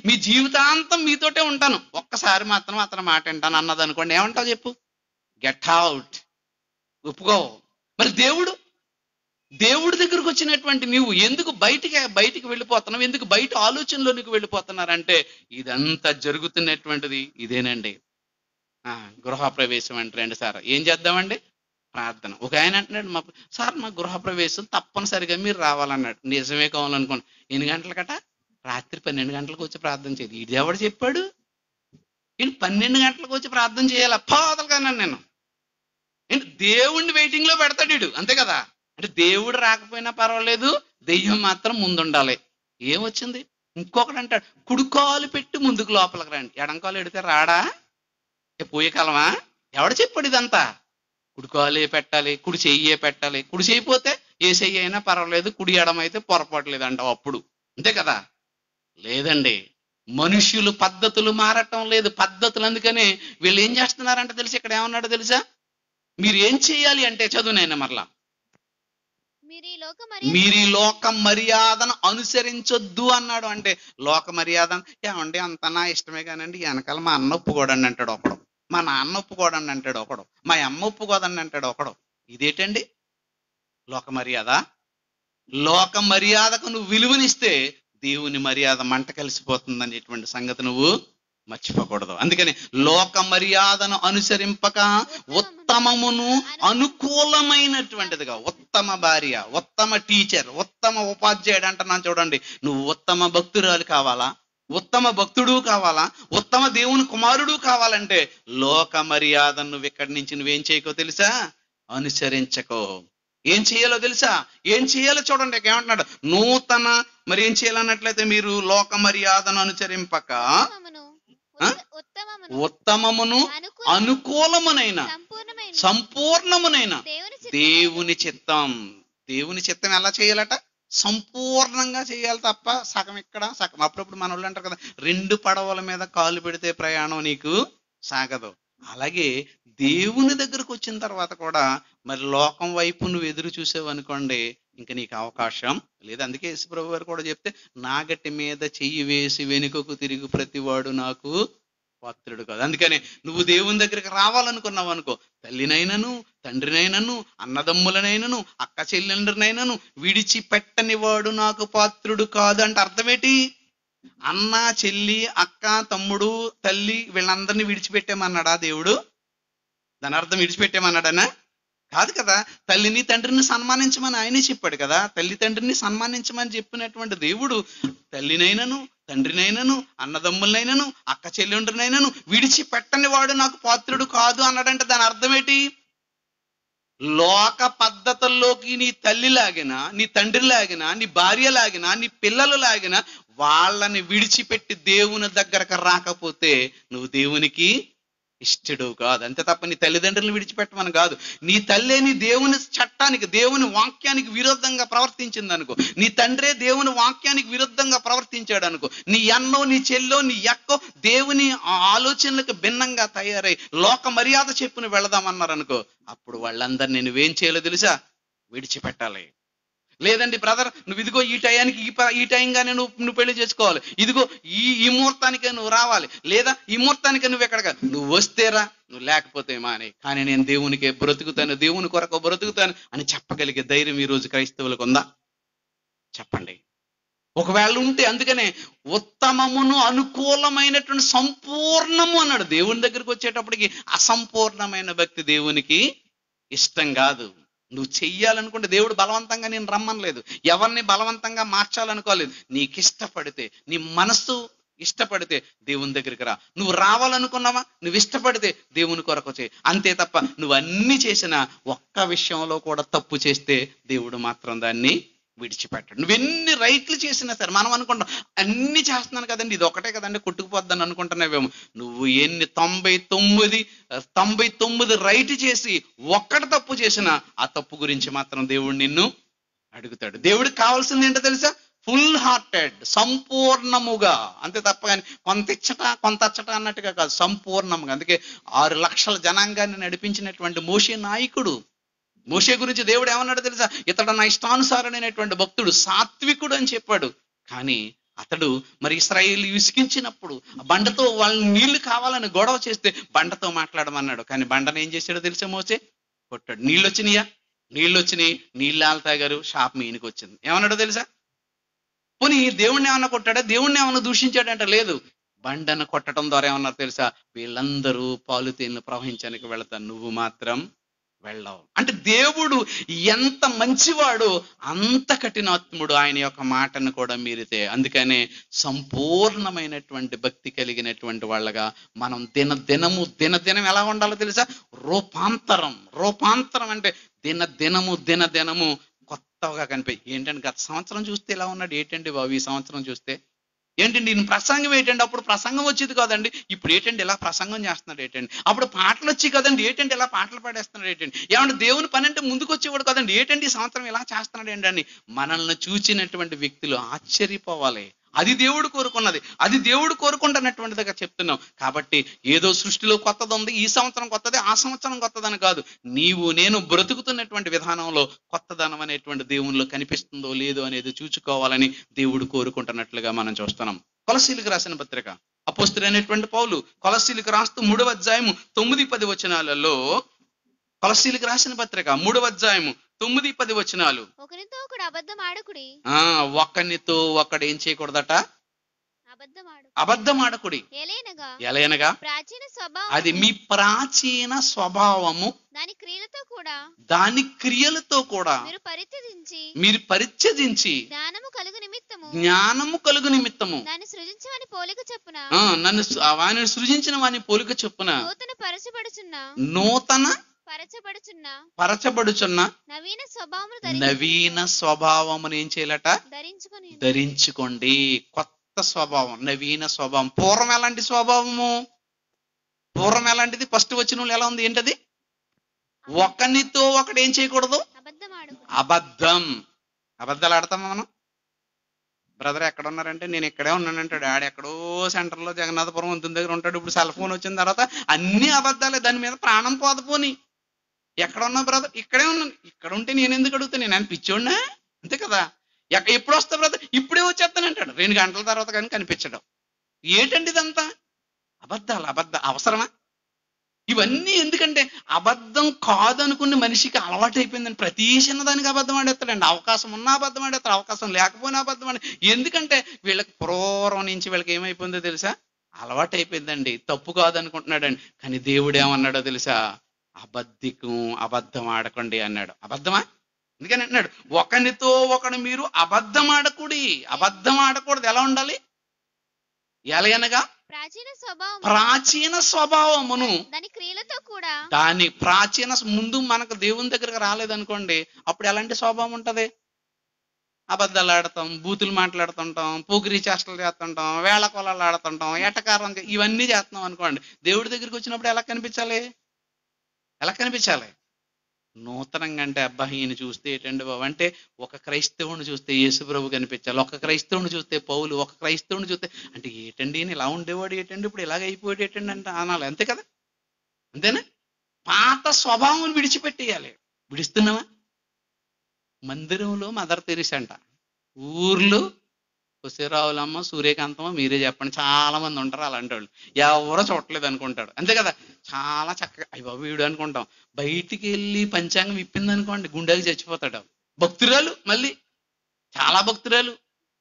మీ జీవితాంతం మీతోటే ఉంటాను, ఒక్కసారి మాత్రం అతను మాట వింటాను అన్నది అనుకోండి, ఏమంటావు చెప్పు? Get out. ఒప్పుకో. మరి దేవుడి దగ్గరకు వచ్చినటువంటి నీవు ఎందుకు బయటికి వెళ్ళిపోతున్నావు? ఎందుకు బయట ఆలోచనలోనికి వెళ్ళిపోతున్నారంటే ఇదంతా జరుగుతున్నటువంటిది ఇదేనండి. గృహప్రవేశం అంటే రండి సార్, ఏం చేద్దామండి? ప్రార్థన. ఒక ఆయన అంటున్నాడు, మా గృహప్రవేశం తప్పనిసరిగా మీరు రావాలన్నాడు. నిజమే కావాలనుకోండి. ఎన్ని గంటలకట? రాత్రి 12 గంటలకు వచ్చి ప్రార్థన చేయాలి. ఇది ఎవడు చెప్పాడు? ఏంటి 12 గంటలకు వచ్చి ప్రార్థన చేయాలి? అదలుకన్నాను నేను. ఏంటి దేవుణ్ణి వెయిటింగ్ లో పెడతాడు వీడు, అంతే కదా. అంటే దేవుడు రాకపోయినా పర్వాలేదు, దెయ్యం మాత్రం ముందుండాలి. ఏమొచ్చింది? ఇంకొకటి అంటాడు, కుడికాలు పెట్టి ముందుకు లోపలికి రండి. ఎడంకాలు ఎడితే రాడా? పోయే కాలమా? ఎవడు చెప్పాడు ఇదంతా? కుడికాలే పెట్టాలి, కుడి చెయ్యే పెట్టాలి. కుడి చేయకపోతే ఏ చెయ్యి అయినా పర్వాలేదు, కుడి ఎడమైతే పొరపాటు లేదంటావు అప్పుడు, అంతే కదా. లేదండి, మనుష్యులు పద్ధతులు మారటం లేదు. పద్ధతులు అందుకనే వీళ్ళు ఏం చేస్తున్నారంటే తెలిసి ఇక్కడ ఏమన్నాడో తెలుసా? మీరు ఏం చేయాలి అంటే, చదువునైనా మరలా, మీరు ఈ లోక మర్యాదను అనుసరించొద్దు అన్నాడు. అంటే లోక మర్యాద ఏమండి అంత నా ఇష్టమే కానండి, వెనకాల మా అన్న ఒప్పుకోడండి అంటాడు ఒకడు, మా నాన్న ఒప్పుకోడండి అంటాడు ఒకడు, మా అమ్మ ఒప్పుకోదండి అంటాడు ఒకడు. ఇదేంటండి లోక మర్యాద? లోక మర్యాదకు నువ్వు విలువనిస్తే దేవుని మర్యాద మంట కలిసిపోతుంది అనేటువంటి సంగతి నువ్వు మర్చిపోకూడదు. అందుకని లోక మర్యాదను అనుసరింపక ఉత్తమమును అనుకూలమైనటువంటిదిగా, ఉత్తమ భార్య, ఉత్తమ టీచర్, ఉత్తమ ఉపాధ్యాయుడు అంటున్నాను చూడండి. నువ్వు ఉత్తమ భక్తురాలు కావాలా, ఉత్తమ భక్తుడు కావాలా, ఉత్తమ దేవుని కుమారుడు కావాలంటే లోక మర్యాదను నువ్వు ఇక్కడి నుంచి నువ్వేం చేయకో తెలుసా? అనుసరించకో. ఏం చేయాలో తెలుసా? ఏం చేయాలో చూడండి. ఏమంటున్నాడు? నూతన మరి ఏం చేయాలన్నట్లయితే మీరు లోక మర్యాదను అనుసరింపక ఉత్తమమును అనుకూలమునైన సంపూర్ణమునైన దేవుని చిత్తం. దేవుని చిత్తం ఎలా చేయాలట? సంపూర్ణంగా చేయాలి తప్ప సగం ఇక్కడ సగం. అప్పుడప్పుడు మన వాళ్ళు అంటారు కదా, 2 పడవల మీద కాలు పెడితే ప్రయాణం నీకు సాగదు. అలాగే దేవుని దగ్గరకు వచ్చిన తర్వాత కూడా మరి లోకం వైపు నువ్వు ఎదురు చూసావు అనుకోండి, ఇంకా నీకు అవకాశం లేదు. అందుకే యేసుప్రభు గారు కూడా చెప్తే, నాగటి మీద చెయ్యి వేసి వెనుకకు తిరిగి ప్రతివాడు నాకు పాత్రుడు కాదు. అందుకని నువ్వు దేవుని దగ్గరికి రావాలనుకున్నావు అనుకో, తల్లినైనను తండ్రినైనను అన్నదమ్ములనైనను అక్క చెల్లెండ్రినైనను విడిచిపెట్టని వాడు నాకు పాత్రుడు కాదు అంటే అర్థమేటి? అన్న చెల్లి అక్క తమ్ముడు తల్లి వీళ్ళందరినీ విడిచిపెట్టేమన్నాడా దేవుడు? దాని అర్థం విడిచిపెట్టేమన్నాడనా? కాదు కదా. తల్లిని తండ్రిని సన్మానించమని ఆయనే చెప్పాడు కదా. తల్లి తండ్రిని సన్మానించమని చెప్పినటువంటి దేవుడు తల్లినైనను తండ్రినైనను అన్నదమ్ములనైనను అక్క చెల్లెండ్రినైనను విడిచిపెట్టని వాడు నాకు పాత్రుడు కాదు అన్నాడంటే దాని అర్థం ఏంటి? లోక పద్ధతుల్లోకి నీ తల్లి లాగినా నీ తండ్రి లాగినా నీ భార్య లాగినా నీ పిల్లలు లాగినా వాళ్ళని విడిచిపెట్టి దేవుని దగ్గరకు రాకపోతే నువ్వు దేవునికి ఇష్టడు కాదు. అంతే తప్ప నీ తల్లిదండ్రులను విడిచిపెట్టమని కాదు. నీ తల్లే నీ దేవుని చట్టానికి దేవుని వాక్యానికి విరుద్ధంగా ప్రవర్తించింది అనుకో, నీ తండ్రే దేవుని వాక్యానికి విరుద్ధంగా ప్రవర్తించాడు అనుకో, నీ అన్నో నీ చెల్లో నీ అక్కో దేవుని ఆలోచనలకు భిన్నంగా తయారై లోక మర్యాద చెప్పుని వెళదామన్నారు అనుకో, అప్పుడు వాళ్ళందరినీ నువ్వేం చేయాలో తెలుసా? విడిచిపెట్టాలి. లేదండి బ్రదర్, నువ్వు ఇదిగో ఈ టయానికి ఈ టైంగానే నువ్వు పెళ్లి చేసుకోవాలి, ఇదిగో ఈ ముహూర్తానికే నువ్వు రావాలి, లేదా ఈ ముహూర్తానికే నువ్వు ఎక్కడగా నువ్వు వస్తేరా, నువ్వు లేకపోతే మానే, కానీ నేను దేవునికే బ్రతుకుతాను, దేవుని కొరకు బ్రతుకుతాను అని చెప్పగలిగే ధైర్యం ఈ రోజు క్రైస్తవులకు ఉందా? చెప్పండి. ఒకవేళ ఉంటే, అందుకనే ఉత్తమమును అనుకూలమైనటువంటి సంపూర్ణము అన్నాడు. దేవుని దగ్గరికి వచ్చేటప్పటికి అసంపూర్ణమైన భక్తి దేవునికి ఇష్టం కాదు. నువ్వు చెయ్యాలనుకుంటే దేవుడు బలవంతంగా నేను రమ్మనలేదు, ఎవరిని బలవంతంగా మార్చాలనుకోలేదు. నీకు ఇష్టపడితే, నీ మనస్సు ఇష్టపడితే దేవుని దగ్గరికి రా. నువ్వు రావాలనుకున్నావా? నువ్వు ఇష్టపడితే దేవుని కొరకు చేయి. అంతే తప్ప నువ్వు అన్ని చేసినా ఒక్క విషయంలో కూడా తప్పు చేస్తే దేవుడు మాత్రం దాన్ని విడిచిపెట్టాడు. నువ్వెన్ని రైట్లు చేసినా సరే, మనం అనుకుంటాం అన్ని చేస్తున్నాను కదండి, ఇది ఒకటే కదండి కొట్టుకుపోద్దని అనుకుంటున్నావేమో. నువ్వు ఎన్ని 99 రైట్ చేసి ఒక్కటి తప్పు చేసినా ఆ తప్పు గురించి మాత్రం దేవుడు నిన్ను అడుగుతాడు. దేవుడికి కావాల్సింది ఏంటో తెలుసా? ఫుల్ హార్టెడ్, సంపూర్ణముగా. అంతే తప్ప కానీ కొంత ఇచ్చట కొంత అచ్చట అన్నట్టుగా కాదు, సంపూర్ణముగా. అందుకే 6 లక్షల జనాంగాన్ని నడిపించినటువంటి మోషే నాయకుడు. మోషే గురించి దేవుడు ఏమన్నాడు తెలుసా? ఇతడు నా ఇష్టానుసారమైనటువంటి భక్తుడు, సాత్వికుడు అని చెప్పాడు. కానీ అతడు మరి ఇశ్రాయేలు విసిగించినప్పుడు బండతో వాళ్ళని నీళ్లు కావాలని గొడవ చేస్తే బండతో మాట్లాడమన్నాడు. కానీ బండను ఏం చేశాడో తెలుసా? మోసే కొట్టాడు. నీళ్ళు వచ్చినాయా? నీళ్ళు వచ్చినాయి, నీళ్ళు తాగారు, షాప్ మీనికి వచ్చింది. ఏమన్నాడో తెలుసా? పోనీ దేవుణ్ణి ఏమన్నా కొట్టాడా? దేవుణ్ణి ఏమన్నా దూషించాడంట? లేదు. బండను కొట్టడం ద్వారా ఏమన్నారు తెలుసా? వీళ్ళందరూ పాలు తేనెలు ప్రవహించడానికి వెళతారు, నువ్వు మాత్రం వెళ్ళావు. అంటే దేవుడు ఎంత మంచివాడు, అంత కఠినాత్ముడు. ఆయన యొక్క మాటను కూడా మీరితే. అందుకనే సంపూర్ణమైనటువంటి భక్తి కలిగినటువంటి వాళ్ళగా మనం దినదినం ఎలా ఉండాలో తెలుసా? రూపాంతరం అంటే దినదినము కొత్తగా కనిపి. ఏంటంటే గత సంవత్సరం చూస్తే ఎలా ఉన్నాడు, ఏంటండి బాబు ఈ సంవత్సరం చూస్తే ఏంటండి, ఈయన ప్రసంగం ఏంటండి, అప్పుడు ప్రసంగం వచ్చేది కదండి, ఇప్పుడు ఏంటండి ఇలా ప్రసంగం చేస్తున్నాడు ఏంటండి, అప్పుడు పాటలు వచ్చి కదండి, ఏంటండి ఇలా పాటలు పాడేస్తున్నాడు ఏంటండి, ఏమంటే దేవుని పని అంటే ముందుకు వచ్చేవాడు కదండి, ఏంటండి ఈ సంవత్సరం ఇలా చేస్తున్నాడు ఏంటని మనల్ని చూచినటువంటి వ్యక్తులు ఆశ్చర్యపోవాలి. అది దేవుడు కోరుకున్నది, అది దేవుడు కోరుకుంటున్నటువంటిదిగా చెప్తున్నాం. కాబట్టి ఏదో సృష్టిలో కొత్తది ఉంది, ఈ సంవత్సరం కొత్తది, ఆ సంవత్సరం కొత్తదని కాదు, నీవు నేను బ్రతుకుతున్నటువంటి విధానంలో కొత్తదనం అనేటువంటి దేవునిలో కనిపిస్తుందో లేదో అనేది చూసుకోవాలని దేవుడు కోరుకుంటున్నట్లుగా మనం చూస్తున్నాం. కొలస్సీలకు రాసిన పత్రిక అపోస్తలుడైనటువంటి పౌలు కొలస్సీలకు రాస్తూ 3వ అధ్యాయము 9-10 వచనాలలో, కొలస్సీలకు రాసిన పత్రిక 3వ అధ్యాయము 9-10 వచనాలు. ఒకరితో ఒకడు అబద్ధం ఆడకుడి. ఒకరితో ఒకడు ఏం చేయకూడదట? అబద్ధం ఆడకుడి. ఎలయనగా అది మీ ప్రాచీన స్వభావము, దాని క్రియలతో కూడా మీరు పరిత్యజించి జ్ఞానము కలుగు నిమిత్తము నన్ను సృజించిన వాని పోలిక చొప్పున నూతన పరచబడుచున్న నవీన స్వభావమును ఏం చేయాలట? ధరించుకోండి. కొత్త స్వభావం, నవీన స్వభావం. పూర్వం ఎలాంటి స్వభావము? పూర్వం ఎలాంటిది? ఫస్ట్ వచ్చిన ఎలా ఉంది? ఏంటది? ఒకరితో ఒకడు ఏం చేయకూడదు? అబద్ధాలు ఆడతామా మనం? బ్రదర్ ఎక్కడ ఉన్నారంటే నేను ఇక్కడే ఉన్నానంటాడు, ఆడెక్కడో సెంటర్లో జగన్నాథపురం వంతుని దగ్గర ఉంటాడు. ఇప్పుడు సెల్ ఫోన్ వచ్చిన తర్వాత అన్ని అబద్ధాలే, దాని మీద ప్రాణం పోదపోని. ఎక్కడ ఉన్నా బ్రదర్? ఇక్కడే ఉన్నాను. ఇక్కడ ఉంటే నేను ఎందుకు అడుగుతాను? నేను పిచ్చోడినా? అంతే కదా. ఎప్పుడు వస్తా బ్రదర్? ఇప్పుడే వచ్చేస్తానంటాడు. 2 గంటల తర్వాత కానీ కనిపించడం. ఏంటండి ఇదంతా? అబద్ధ అవసరమా? ఇవన్నీ ఎందుకంటే అబద్ధం కాదనుకున్న మనిషికి అలవాటు అయిపోయిందండి. ప్రతి చిన్నదానికి అబద్ధం ఆడేస్తాడండి. అవకాశం ఉన్నా అబద్ధం ఆడేస్తాడు, అవకాశం లేకపోయినా అబద్ధం ఆడే. ఎందుకంటే వీళ్ళకి పూర్వం నుంచి వీళ్ళకి ఏమైపోయిందో తెలుసా? అలవాటు అయిపోయిందండి. తప్పు కాదనుకుంటున్నాడండి. కానీ దేవుడు ఏమన్నాడో తెలుసా? అబద్ధం ఆడకండి అన్నాడు. అబద్ధమా? అందుకని అంటున్నాడు, ఒకనితో ఒకడు మీరు అబద్ధం ఆడకూడి. అబద్ధం ఆడకూడదు. ఎలా ఉండాలి? ఎలయనగా ప్రాచీన స్వభావమును, దాని క్రియలతో కూడా. దాని ముందు మనకు దేవుని దగ్గరకు రాలేదనుకోండి, అప్పుడు ఎలాంటి స్వభావం ఉంటది? అబద్ధాలు ఆడతాం, బూతులు మాట్లాడుతుంటాం, పోకిరీ చేష్టలు చేస్తుంటాం, వేళ కొలాలు ఆడుతుంటాం, ఎటకారం ఇవన్నీ చేస్తున్నాం అనుకోండి. దేవుడి దగ్గరికి వచ్చినప్పుడు ఎలా కనిపించాలి? నూతనంగా అంటే అబ్బా ఈయన చూస్తే ఏంటండి బాబు అంటే, ఒక క్రైస్తవుని చూస్తే యేసుప్రభు కనిపించాలి, ఒక క్రైస్తవుని చూస్తే పౌలు, ఒక క్రైస్తవుని చూస్తే అంటే ఏంటండి ఈయన ఇలా ఉండేవాడు ఏంటండి ఇప్పుడు ఇలాగ అయిపోయాడు ఏంటండి అంటే అనాలి. అంతే కదా? అంతేనా? పాత స్వభావం విడిచిపెట్టేయాలి. విడిస్తున్నావా? మందిరంలో మదర్ తెరిసా అంట, ఊర్లో కుశీరావులమ్మ, సూర్యకాంతమ్మ, మీరే చెప్పండి. చాలా మంది ఉంటారు అలాంటి వాళ్ళు. ఎవరో చూడలేదు అనుకుంటాడు. అంతే కదా? చాలా చక్కగా అయ్యి బాబు వీడు అనుకుంటాం. బయటికి వెళ్ళి పంచాంగం ఇప్పింది అనుకోండి, గుండెకి చచ్చిపోతాడు. భక్తురాలు, మళ్ళీ చాలా భక్తురాలు.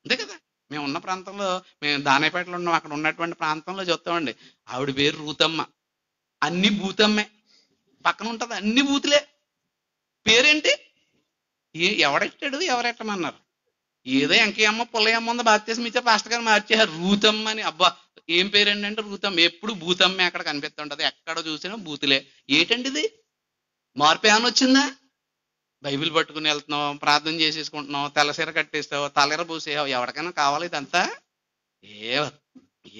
అంతే కదా? మేము ఉన్న ప్రాంతంలో, మేము దానేపేటలో ఉన్నాం, అక్కడ ఉన్నటువంటి ప్రాంతంలో చూస్తామండి. ఆవిడ పేరు రూతమ్మ. అన్ని భూతమ్మే. పక్కన ఉంటది, అన్ని బూతులే. పేరేంటి? ఎవరెట్టాడు, ఎవరెట్టమన్నారు? ఏదో ఎంకయ్యమ్మ పుల్లయ్యమ్మ ఉంది, బాప్తీసం ఇచ్చే పాస్టర్ గారు మార్చేశారు రూతమ్మ అని. అబ్బా ఏం పేరండి అంటే రూతమ్మ. ఎప్పుడు భూతమ్మే అక్కడ కనిపిస్తుంటది, ఎక్కడ చూసినా బూతులే. ఏంటండి ఇది? మార్పు ఏమైనా వచ్చిందా? బైబిల్ పట్టుకుని వెళ్తున్నావు, ప్రార్థన చేసేసుకుంటున్నావు, తెల్లసీర కట్టేస్తావు, తలెర పూసేసావు. ఎవరికైనా కావాలి ఇదంతా?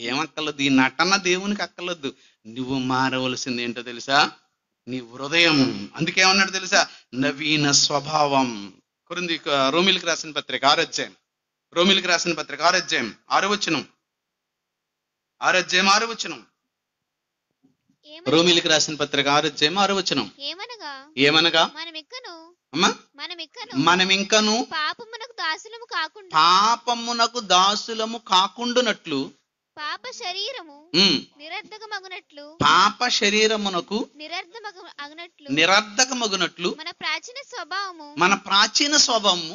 ఏమక్కర్లేదు. ఈ నటన దేవునికి అక్కర్లేదు. నువ్వు మారవలసింది ఏంటో తెలుసా? నీ హృదయం. అందుకేమన్నాడు తెలుసా? నవీన స్వభావం. రోమిలికి రాసిన పత్రిక 6వ అధ్యాయం, రోమిలికి రాసిన పత్రిక 6వ అధ్యాయం 6వ వచనం, 6వ అధ్యాయం 6వ వచనం, రోమిలికి రాసిన పత్రిక 6వ అధ్యాయం 6వ వచనం. ఏమనగా మనమింకను పాపమునకు దాసులము కాకుండునట్లు పాప శరీరమునకు నిరర్ధకమగునట్లు మన ప్రాచీన స్వభావము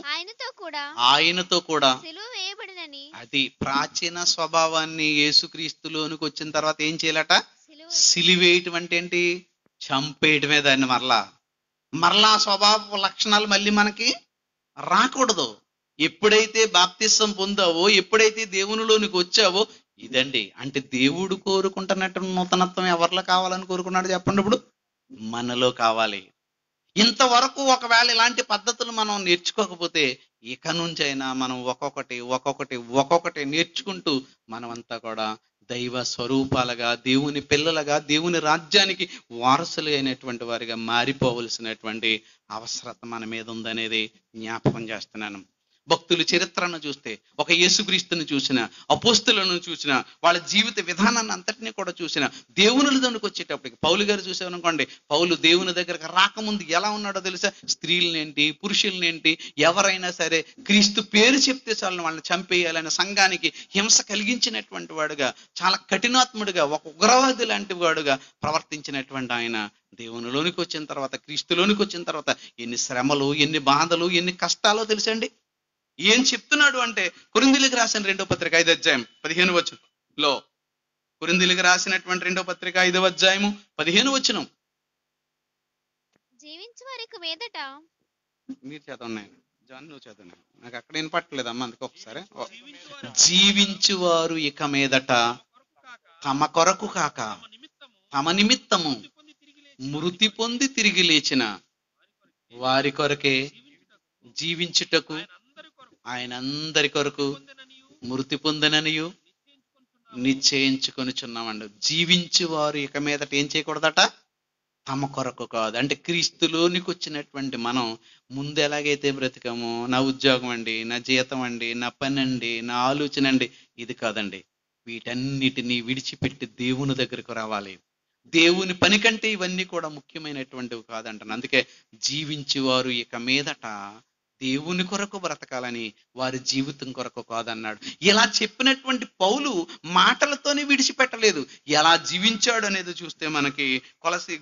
ఆయనతో కూడా అది ప్రాచీన స్వభావాన్ని యేసుక్రీస్తులోనికి వచ్చిన తర్వాత ఏం చేయాలట? సిలివేయటం అంటే ఏంటి? చంపేయటమే దాన్ని. మరలా స్వభావ లక్షణాలు మళ్ళీ మనకి రాకూడదు. ఎప్పుడైతే బాప్తిసం పొందావో, ఎప్పుడైతే దేవునిలోనికి వచ్చావో, ఇదండి అంటే దేవుడు కోరుకుంటున్నట్టు నూతనత్వం ఎవరిలో కావాలని కోరుకున్నాడు చెప్పండి? ఇప్పుడు మనలో కావాలి. ఇంతవరకు ఒకవేళ ఇలాంటి పద్ధతులు మనం నేర్చుకోకపోతే, ఇక నుంచి అయినా మనం ఒక్కొక్కటి నేర్చుకుంటూ మనమంతా కూడా దైవ స్వరూపాలుగా, దేవుని పిల్లలుగా, దేవుని రాజ్యానికి వారసులు అయినటువంటి వారిగా మారిపోవలసినటువంటి అవసరత మన మీద ఉందనేది జ్ఞాపకం చేస్తున్నాను. భక్తుల చరిత్రను చూస్తే, ఒక యేసుక్రీస్తుని చూసిన, అపోస్తులను చూసిన, వాళ్ళ జీవిత విధానాన్ని అంతటినీ కూడా చూసిన, దేవునుల దగ్గరికి వచ్చేటప్పటికి పౌలు గారు చూసామనుకోండి, పౌలు దేవుని దగ్గరకు రాకముందు ఎలా ఉన్నాడో తెలుసా? స్త్రీలనేంటి, పురుషులనేంటి, ఎవరైనా సరే క్రీస్తు పేరు చెప్తే చాలను వాళ్ళని చంపేయాలని సంఘానికి హింస కలిగించినటువంటి వాడుగా, చాలా కఠినాత్ముడిగా, ఒక ఉగ్రవాది లాంటి వాడుగా ప్రవర్తించినటువంటి ఆయన దేవునిలోనికి వచ్చిన తర్వాత, క్రీస్తులోనికి వచ్చిన తర్వాత ఎన్ని శ్రమలు, ఎన్ని బాధలు, ఎన్ని కష్టాలో తెలుసండి. ఏం చెప్తున్నాడు అంటే, కొరింథీయులకు రాసిన 2వ పత్రిక 5వ అధ్యాయం 15వ వచనంలో, కొరింథీయులకు రాసినటువంటి 2వ పత్రిక 5వ అధ్యాయము 15వ వచనం. మీరు చదవండి, జాన్ నువ్వు చదవండి, నాకు అక్కడ వినపట్టలేదు అమ్మ, అందుకే ఒకసారి. జీవించువారు ఇక మీదట తమ కొరకు కాక తమ నిమిత్తము మృతి పొంది తిరిగి లేచిన వారి కొరకే జీవించుటకు ఆయన అందరి కొరకు మృతి పొందననియు నిశ్చయించుకొనిచున్నామండి. జీవించువారు ఇక మీదట ఏం చేయకూడదట? తమ కొరకు కాదు. అంటే క్రీస్తులోనికి వచ్చినటువంటి మనం ముందు ఎలాగైతే బ్రతికామో, నా ఉద్యోగం అండి, నా జీతం అండి, నా పని అండి, నా ఆలోచన అండి, ఇది కాదండి. వీటన్నిటినీ విడిచిపెట్టి దేవుని దగ్గరకు రావాలి. దేవుని పని కంటే ఇవన్నీ కూడా ముఖ్యమైనటువంటివి కాదంటాను. అందుకే జీవించేవారు ఇక మీదట దేవుని కొరకు బ్రతకాలని, వారి జీవితం కొరకు కాదన్నాడు. ఇలా చెప్పినటువంటి పౌలు మాటలతోనే విడిచిపెట్టలేదు, ఎలా జీవించాడు అనేది చూస్తే మనకి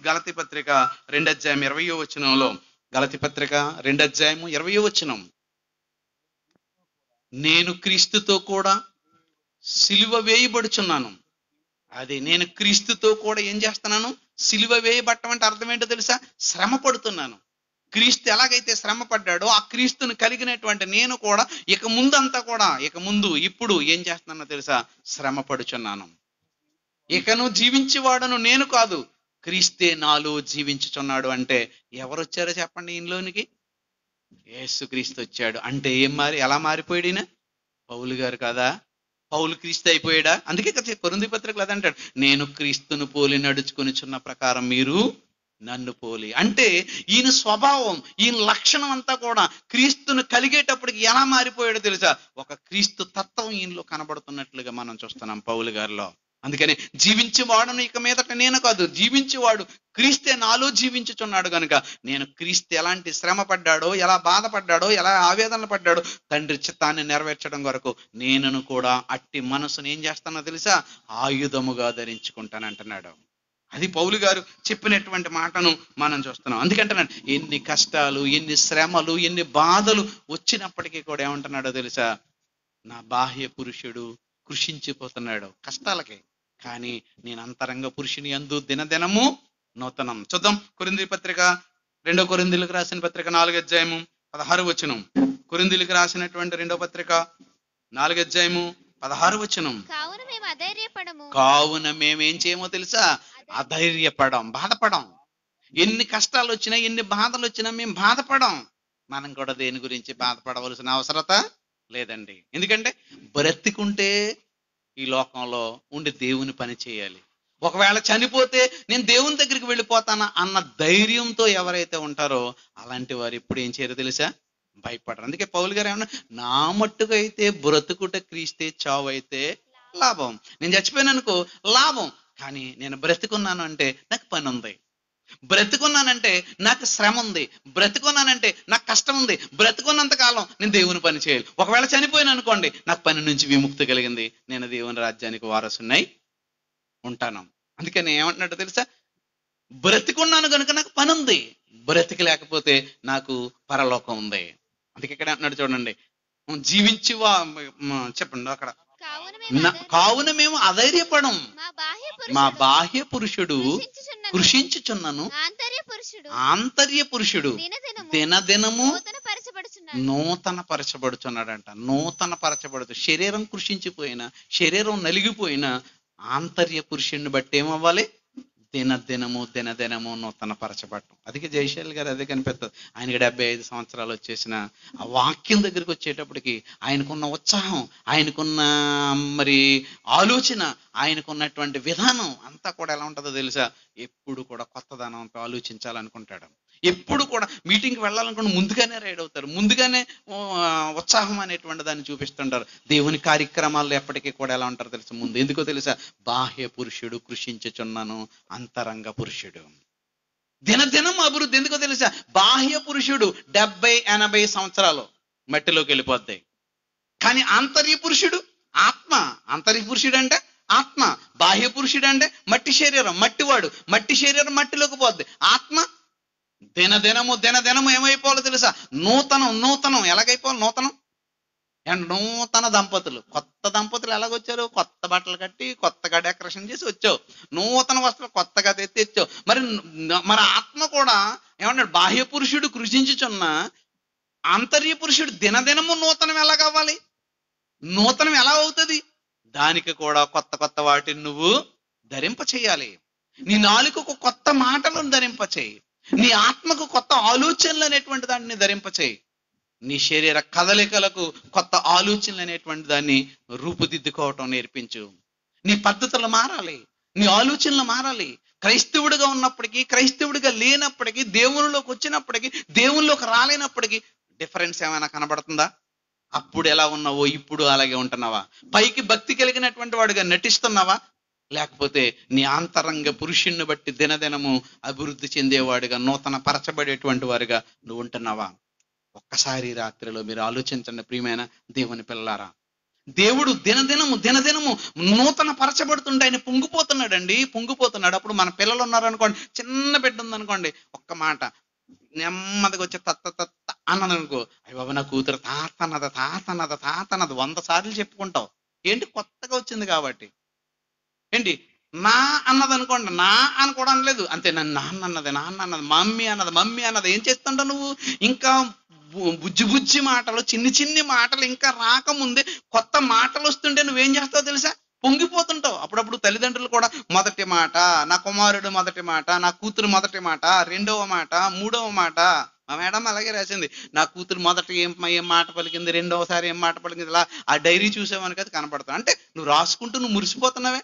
గలతీ పత్రిక 2:20 గలతీ పత్రిక 2:20 నేను క్రీస్తుతో కూడా సిలువ వేయబడుచున్నాను. అది నేను క్రీస్తుతో కూడా ఏం చేస్తున్నాను? సిలువ వేయబట్టం అంటే అర్థం ఏంటో తెలుసా? శ్రమ పడుతున్నాను. క్రీస్తు ఎలాగైతే శ్రమ పడ్డాడో ఆ క్రీస్తును కలిగినటువంటి నేను కూడా ఇప్పుడు ఏం చేస్తున్నానో తెలుసా? శ్రమ పడుచున్నాను. ఇకను జీవించేవాడను నేను కాదు, క్రీస్తే నాలో జీవించుచున్నాడు. అంటే ఎవరు వచ్చారో చెప్పండి ఈయనలోనికి? యేసుక్రీస్తు వచ్చాడు. అంటే ఎలా మారిపోయాడు ఈయన? పౌలు గారు కదా? పౌలు క్రీస్తు అయిపోయాడా? అందుకే కదా కొరింథీ పత్రికలో అదంటాడు, నేను క్రీస్తును పోలి నడుచుకొనిచున్న ప్రకారం మీరు నన్ను పోలి. అంటే ఈయన స్వభావం, ఈయన లక్షణం అంతా కూడా క్రీస్తును కలిగేటప్పటికి ఎలా మారిపోయాడో తెలుసా? ఒక క్రీస్తు తత్వం ఈయనలో కనబడుతున్నట్లుగా మనం చూస్తున్నాం పౌలు గారిలో. అందుకని జీవించేవాడును ఇక మీదట నేను కాదు, జీవించేవాడు క్రీస్తే నాలో జీవించుచున్నాడు కనుక నేను క్రీస్తు ఎలాంటి శ్రమ పడ్డాడో, ఎలా బాధపడ్డాడో, ఎలా ఆవేదన పడ్డాడో తండ్రి చిత్తాన్ని నెరవేర్చడం వరకు నేనును కూడా అట్టి మనసును ఏం చేస్తానో తెలుసా? ఆయుధముగా ధరించుకుంటానంటున్నాడు. అది పౌలు గారు చెప్పినటువంటి మాటను మనం చూస్తున్నాం. అందుకంటున్నాడు, ఎన్ని కష్టాలు, ఎన్ని శ్రమలు, ఎన్ని బాధలు వచ్చినప్పటికీ కూడా ఏమంటున్నాడో తెలుసా? నా బాహ్య పురుషుడు కృషించిపోతున్నాడు కష్టాలకి, కానీ నేను అంతరంగ పురుషుని యందు దినదినము నూతనం. చూద్దాం కొరింథీ పత్రిక 2 కొరింథీలకు రాసిన పత్రిక 4:16. కొరింథీలకు రాసినటువంటి 2వ పత్రిక 4:16. కావున మేమేం చేయమో తెలుసా? అధైర్యపడం, బాధపడం. ఎన్ని కష్టాలు వచ్చినా, ఎన్ని బాధలు వచ్చినా మేము బాధపడం. మనం కూడా దేని గురించి బాధపడవలసిన అవసరత లేదండి. ఎందుకంటే బ్రతికుంటే ఈ లోకంలో ఉండి దేవుని పని చేయాలి. ఒకవేళ చనిపోతే నేను దేవుని దగ్గరికి వెళ్ళిపోతానా అన్న ధైర్యంతో ఎవరైతే ఉంటారో అలాంటి వారు ఎప్పుడు ఏం చేయరు తెలుసా? భయపడరు. అందుకే పౌలు గారు ఏమన్నా, నా మట్టుకు అయితే బ్రతుకుట క్రీస్తే, చావు అయితే లాభం. నేను చచ్చిపోయాను అనుకో లాభం, కానీ నేను బ్రతికున్నాను అంటే నాకు పని ఉంది, బ్రతికున్నానంటే నాకు శ్రమ ఉంది, బ్రతికున్నానంటే నాకు కష్టం ఉంది, బ్రతికున్నంత కాలం నేను దేవుని పని చేయాలి. ఒకవేళ చనిపోయాను అనుకోండి, నాకు పని నుంచి విముక్తి కలిగింది, నేను దేవుని రాజ్యానికి వారసున్నై ఉంటాను. అందుకని ఏమంటున్నట్టు తెలుసా? బ్రతికున్నాను కనుక నాకు పని ఉంది, బ్రతికి లేకపోతే నాకు పరలోకం ఉంది. అందుకే ఇక్కడ అంటున్నాడు చూడండి, చెప్పండి అక్కడ, కావున మేము అధైర్యపడం, మా బాహ్య పురుషుడు కృషించుచున్నను, ఆంతర్య పురుషుడు దినదినము నూతన పరచబడుచున్నాడంట. నూతన పరచబడుతు, శరీరం కృషించిపోయినా, శరీరం నలిగిపోయినా ఆంతర్య పురుషుడిని బట్టి ఏమవ్వాలి? దినదినము నూతన పరచబడటం. అందుకే జయశైల్ గారు అదే కనిపిస్తుంది. ఆయనకి 75 సంవత్సరాలు వచ్చేసిన ఆ వాక్యం దగ్గరికి వచ్చేటప్పటికి ఆయనకున్న ఉత్సాహం, ఆయనకున్న మరి ఆలోచన, ఆయనకున్నటువంటి విధానం అంతా కూడా ఎలా ఉంటుందో తెలుసా? ఎప్పుడు కూడా కొత్తదనంతో ఆలోచించాలనుకుంటాడు. ఎప్పుడు కూడా మీటింగ్కి వెళ్ళాలనుకుంటే ముందుగానే రెడీ అవుతారు, ముందుగానే ఉత్సాహం అనేటువంటి దాన్ని చూపిస్తుంటారు. దేవుని కార్యక్రమాల్లో ఎప్పటికీ కూడా ఎలా ఉంటారో తెలుసా? ముందు. ఎందుకో తెలుసా? బాహ్య పురుషుడు కృషించుచున్నాను, అంతరంగ పురుషుడు దినదినం అభివృద్ధి. ఎందుకో తెలుసా? బాహ్య పురుషుడు 70-80 సంవత్సరాలు మట్టిలోకి వెళ్ళిపోద్ది, కానీ ఆంతర్య పురుషుడు ఆత్మ. ఆంతర్య పురుషుడు అంటే ఆత్మ, బాహ్య పురుషుడు అంటే మట్టి శరీరం, మట్టివాడు, మట్టి శరీరం మట్టిలోకి పోద్ది. ఆత్మ దినదినము ఏమైపోవాలో తెలుసా? నూతనం. ఎలాగైపోవాలి నూతనం? అండ్ నూతన దంపతులు, కొత్త దంపతులు ఎలాగొచ్చారు? కొత్త బట్టలు కట్టి, కొత్తగా డెకరేషన్ చేసి వచ్చావు, నూతన వస్త్రాలు కొత్తగా తెచ్చావు. మరి ఆత్మ కూడా ఏమన్నాడు? బాహ్య పురుషుడు కృషించుచున్న ఆంతర్య పురుషుడు దినదినము నూతనం ఎలా కావాలి? నూతనం ఎలా అవుతుంది? దానికి కూడా కొత్త వాటిని నువ్వు ధరింప చేయాలి. నీ నాలుకకు కొత్త మాటలను ధరింప చేయి, నీ ఆత్మకు కొత్త ఆలోచనలు అనేటువంటి దాన్ని ధరింపచేయి, నీ శరీర కదలికలకు కొత్త ఆలోచనలు అనేటువంటి దాన్ని రూపుదిద్దుకోవటం నేర్పించు. నీ పద్ధతులు మారాలి, నీ ఆలోచనలు మారాలి. క్రైస్తవుడిగా ఉన్నప్పటికీ, క్రైస్తవుడిగా లేనప్పటికీ, దేవునిలోకి వచ్చినప్పటికీ, దేవునిలోకి రాలేనప్పటికీ డిఫరెన్స్ ఏమైనా కనబడుతుందా? అప్పుడు ఎలా ఉన్నావో ఇప్పుడు అలాగే ఉంటున్నావా? పైకి భక్తి కలిగినటువంటి వాడుగా నటిస్తున్నావా? లేకపోతే నీ అంతరంగ పురుషుణ్ణి బట్టి దినదినము అభివృద్ధి చెందేవాడుగా, నూతన పరచబడేటువంటి వారుగా నువ్వు ఉంటున్నావా? ఒక్కసారి రాత్రిలో మీరు ఆలోచించండి ప్రియమైన దేవుని పిల్లలారా. దేవుడు దినదినము నూతన పరచబడుతుంటే ఆయన పొంగిపోతున్నాడు. అప్పుడు మన పిల్లలు ఉన్నారనుకోండి, చిన్న బిడ్డ ఉందనుకోండి, ఒక్క మాట నెమ్మదిగా వచ్చి తత్త అన్నది అనుకో, అయ్య బాబా నా కూతురు తాత అన్నది 100 సార్లు చెప్పుకుంటావు. ఏంటి? కొత్తగా వచ్చింది కాబట్టి. ఏంటి? నా అన్నది అనుకోండి, నా అని కూడా అనలేదు, అంతే. నన్ను నాన్న అన్నది, మమ్మీ అన్నది. ఏం చేస్తుంటావు నువ్వు? ఇంకా బుజ్జి మాటలు, చిన్ని మాటలు ఇంకా రాకముందే కొత్త మాటలు వస్తుంటే నువ్వేం చేస్తావు తెలుసా? పొంగిపోతుంటావు. అప్పుడప్పుడు తల్లిదండ్రులు కూడా మొదటి మాట, నా కుమారుడు మొదటి మాట, నా కూతురు మొదటి మాట, 2వ మాట, 3వ మాట. మా మేడం అలాగే రాసింది. నా కూతురు మొదట ఏం మాట పలికింది, 2వసారి ఏం మాట పలికింది, ఇలా ఆ డైరీ చూసామని కదా కనపడతావు. అంటే నువ్వు రాసుకుంటూ నువ్వు మురిసిపోతున్నావే.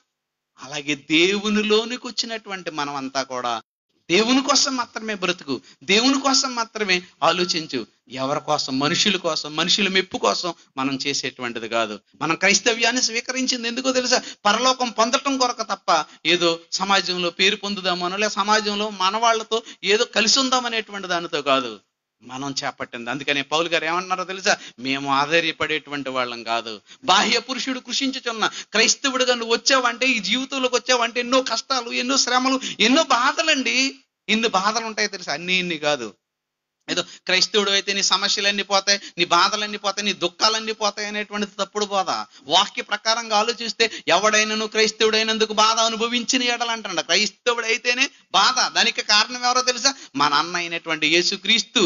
అలాగే దేవునిలోనికి వచ్చినటువంటి మనం అంతా కూడా దేవుని కోసం మాత్రమే బ్రతుకు, దేవుని కోసం మాత్రమే ఆలోచించు. ఎవరి కోసం? మనుషుల కోసం, మనుషుల మెప్పు కోసం మనం చేసేటువంటిది కాదు. మనం క్రైస్తవ్యాన్ని స్వీకరించింది ఎందుకో తెలుసా? పరలోకం పొందటం కొరకు తప్ప ఏదో సమాజంలో పేరు పొందుదామనో, లేదా సమాజంలో మన వాళ్ళతో ఏదో కలిసి ఉందామనేటువంటి దానితో కాదు మనం చేపట్టింది. అందుకనే పౌలు గారు ఏమన్నారో తెలుసా? మేము ఆధారపడేటువంటి వాళ్ళం కాదు. బాహ్య పురుషుడు కృషించుచున్న క్రైస్తవుడిగా నువ్వు వచ్చావంటే, ఈ జీవితంలోకి వచ్చావంటే ఎన్నో కష్టాలు, ఎన్నో శ్రమలు, ఎన్నో బాధలండి. ఇన్ని బాధలు ఉంటాయి తెలుసా? అన్ని కాదు. ఏదో క్రైస్తవుడు అయితే నీ సమస్యలన్నీ పోతాయి, నీ బాధలన్నీ పోతాయి, నీ దుఃఖాలన్నీ పోతాయి అనేటువంటిది తప్పుడు బోధ. వాక్య ప్రకారంగా ఆలోచిస్తే ఎవడైనా క్రైస్తవుడైనందుకు బాధ అనుభవించిన ఎడలంటాడు. క్రైస్తవుడైతేనే బాధ. దానికి కారణం ఎవరో తెలుసా? మన అన్న అయినటువంటి యేసుక్రీస్తు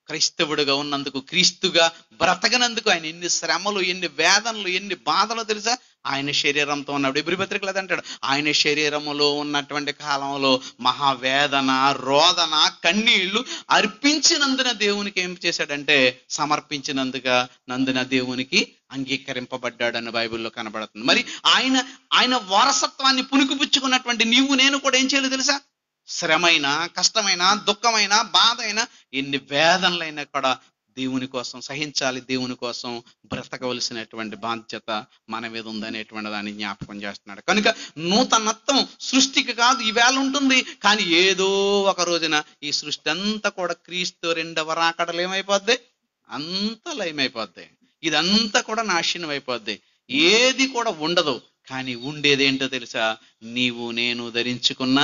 క్రైస్తవుడిగా ఉన్నందుకు, క్రీస్తుగా బ్రతకనందుకు ఆయన ఎన్ని శ్రమలు, ఎన్ని వేదనలు, ఎన్ని బాధలు తెలుసా? ఆయన శరీరంతో ఉన్నప్పుడు ఎబ్రీ పత్రికలు అది అంటాడు, ఆయన శరీరములో ఉన్నటువంటి కాలంలో మహావేదన, రోదన, కన్నీళ్లు అర్పించినందున దేవునికి ఏం చేశాడంటే సమర్పించినందున దేవునికి అంగీకరింపబడ్డాడని బైబిల్లో కనబడుతుంది. మరి ఆయన వారసత్వాన్ని పుణికిపుచ్చుకున్నటువంటి నీవు నేను కూడా ఏం చేయాలి తెలుసా? శ్రమైన, కష్టమైన, దుఃఖమైన, బాధ అయినా, ఎన్ని వేదనలైనా కూడా దేవుని కోసం సహించాలి, దేవుని కోసం బ్రతకవలసినటువంటి బాధ్యత మన మీద ఉందనేటువంటి దాన్ని జ్ఞాపకం చేస్తున్నాడు. కనుక నూతనత్వం సృష్టికి కాదు, ఈవేళ ఉంటుంది, కానీ ఏదో ఒక రోజున ఈ సృష్టి అంతా కూడా క్రీస్తు 2వ రాకడలు ఏమైపోద్ది? అంతా లయమైపోద్ది. ఇదంతా కూడా నాశనం అయిపోద్ది. ఏది కూడా ఉండదు. కానీ ఉండేది ఏంటో తెలుసా? నీవు నేను ధరించుకున్న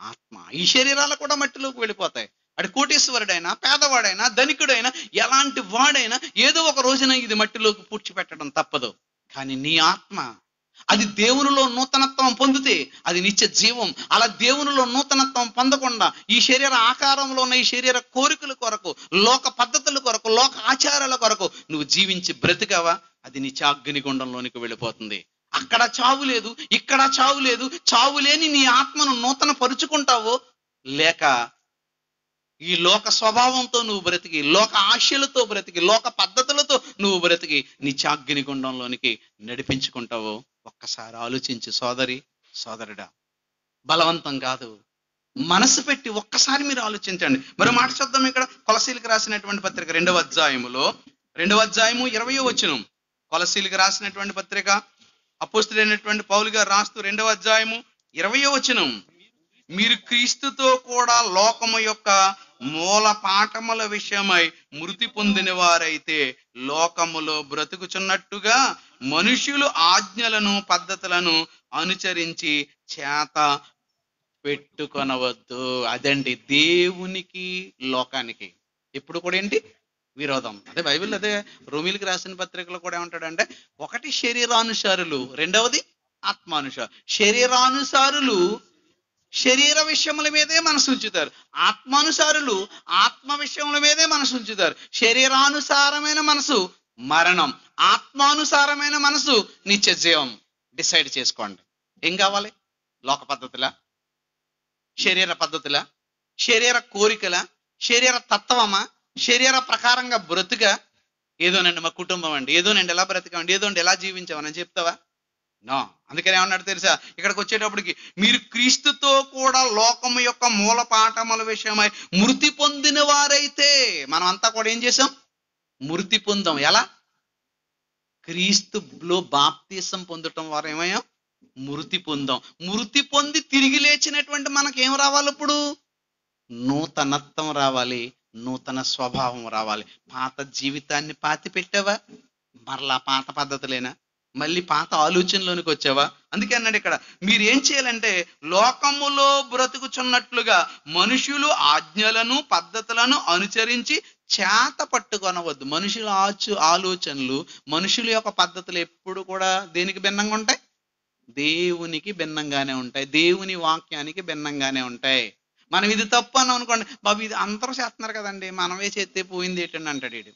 ఆత్మ. ఈ శరీరాలు కూడా మట్టిలోకి వెళ్ళిపోతాయి. అటు కోటీశ్వరుడైనా, పేదవాడైనా, ధనికుడైనా, ఎలాంటి వాడైనా ఏదో ఒక రోజున ఇది మట్టిలోకి పూడ్చిపెట్టడం తప్పదు. కానీ నీ ఆత్మ అది దేవునిలో నూతనత్వం పొందితే అది నిత్య జీవం. అలా దేవునిలో నూతనత్వం పొందకుండా ఈ శరీర ఆకారంలో ఉన్న ఈ శరీర కోరికల కొరకు, లోక పద్ధతుల కొరకు, లోక ఆచారాల కొరకు నువ్వు జీవించి బ్రతికావా? అది నిత్య అగ్నిగుండంలోనికి వెళ్ళిపోతుంది. అక్కడ చావు లేదు, ఇక్కడ చావు లేదు. చావు లేని నీ ఆత్మను నూతన పరుచుకుంటావో, లేక ఈ లోక స్వభావంతో నువ్వు బ్రతికి, లోక ఆశలతో బ్రతికి, లోక పద్ధతులతో నువ్వు బ్రతికి నిత్యాగ్నిగుండంలోనికి నడిపించుకుంటావో ఒక్కసారి ఆలోచించి సోదరి, సోదరుడా. బలవంతం కాదు, మనసు పెట్టి ఒక్కసారి మీరు ఆలోచించండి. మరి మాట చూద్దాం. ఇక్కడ కొలసీలకు రాసినటువంటి పత్రిక 2వ అధ్యాయములో 2వ అధ్యాయము 20వ వచనం. కొలసీలకు రాసినటువంటి పత్రిక అపోస్తలుడైనటువంటి పౌలు గారు రాస్తూ 2వ అధ్యాయము 20వ వచనం, మీరు క్రీస్తుతో కూడా లోకము యొక్క మూల పాఠముల విషయమై మృతి పొందిన వారైతే లోకములో బ్రతుకుచున్నట్టుగా మనుష్యులు ఆజ్ఞలను, పద్ధతులను అనుసరించి చేత పెట్టుకొనవద్దు. అదండి దేవునికి లోకానికి ఎప్పుడు కూడా ఏంటి? విరోధం. అదే బైబిల్, అదే రోమీలకు రాసిన పత్రికలో కూడా ఏమంటాడంటే, ఒకటి శరీరానుసారులు, రెండవది ఆత్మానుసారు. శరీరానుసారులు శరీర విషయముల మీదే మనసు ఉంచుతారు, ఆత్మానుసారులు ఆత్మ విషయముల మీదే మనసు ఉంచుతారు. శరీరానుసారమైన మనసు మరణం, ఆత్మానుసారమైన మనసు నిత్య జీవం. డిసైడ్ చేసుకోండి. ఏం కావాలి? లోక పద్ధతుల, శరీర పద్ధతుల, శరీర కోరికల, శరీర తత్వమా, శరీర ప్రకారంగా బ్రతుక? ఏదోనండి మా కుటుంబం అండి, ఏదోనండి ఎలా బ్రతికామండి, ఏదోనండి ఎలా జీవించామని చెప్తావా? నో. అందుకని ఏమన్నాడు తెలుసా? ఇక్కడికి వచ్చేటప్పటికి మీరు క్రీస్తుతో కూడా లోకము యొక్క మూల పాఠముల విషయమై మృతి పొందిన వారైతే, మనం అంతా కూడా ఏం చేసాం? మృతి పొందాం. ఎలా? క్రీస్తులో బాప్తీసం పొందటం వారు ఏమయ్యాం? మృతి పొందాం. మృతి పొంది తిరిగి లేచినటువంటి మనకేం రావాలి? ఇప్పుడు నూతనత్వం రావాలి, నూతన స్వభావం రావాలి. పాత జీవితాన్ని పాతి పెట్టావా? మరలా పాత పద్ధతులేనా? మళ్ళీ పాత ఆలోచనలోనికి వచ్చావా? అందుకే అన్నాడు ఇక్కడ, మీరు ఏం చేయాలంటే లోకములో బ్రతుకుచున్నట్లుగా మనుషులు ఆజ్ఞలను పద్ధతులను అనుసరించి చేత పట్టుకొనవద్దు. మనుషుల ఆలోచనలు, మనుషుల యొక్క పద్ధతులు ఎప్పుడు కూడా దేనికి భిన్నంగా ఉంటాయి? దేవునికి భిన్నంగానే ఉంటాయి, దేవుని వాక్యానికి భిన్నంగానే ఉంటాయి. మనం ఇది తప్పు అన్నాం అనుకోండి, బాబు ఇది అందరూ చేస్తున్నారు కదండి, మనమే చేస్తే పోయింది ఏంటండి అంటాడు వీడు.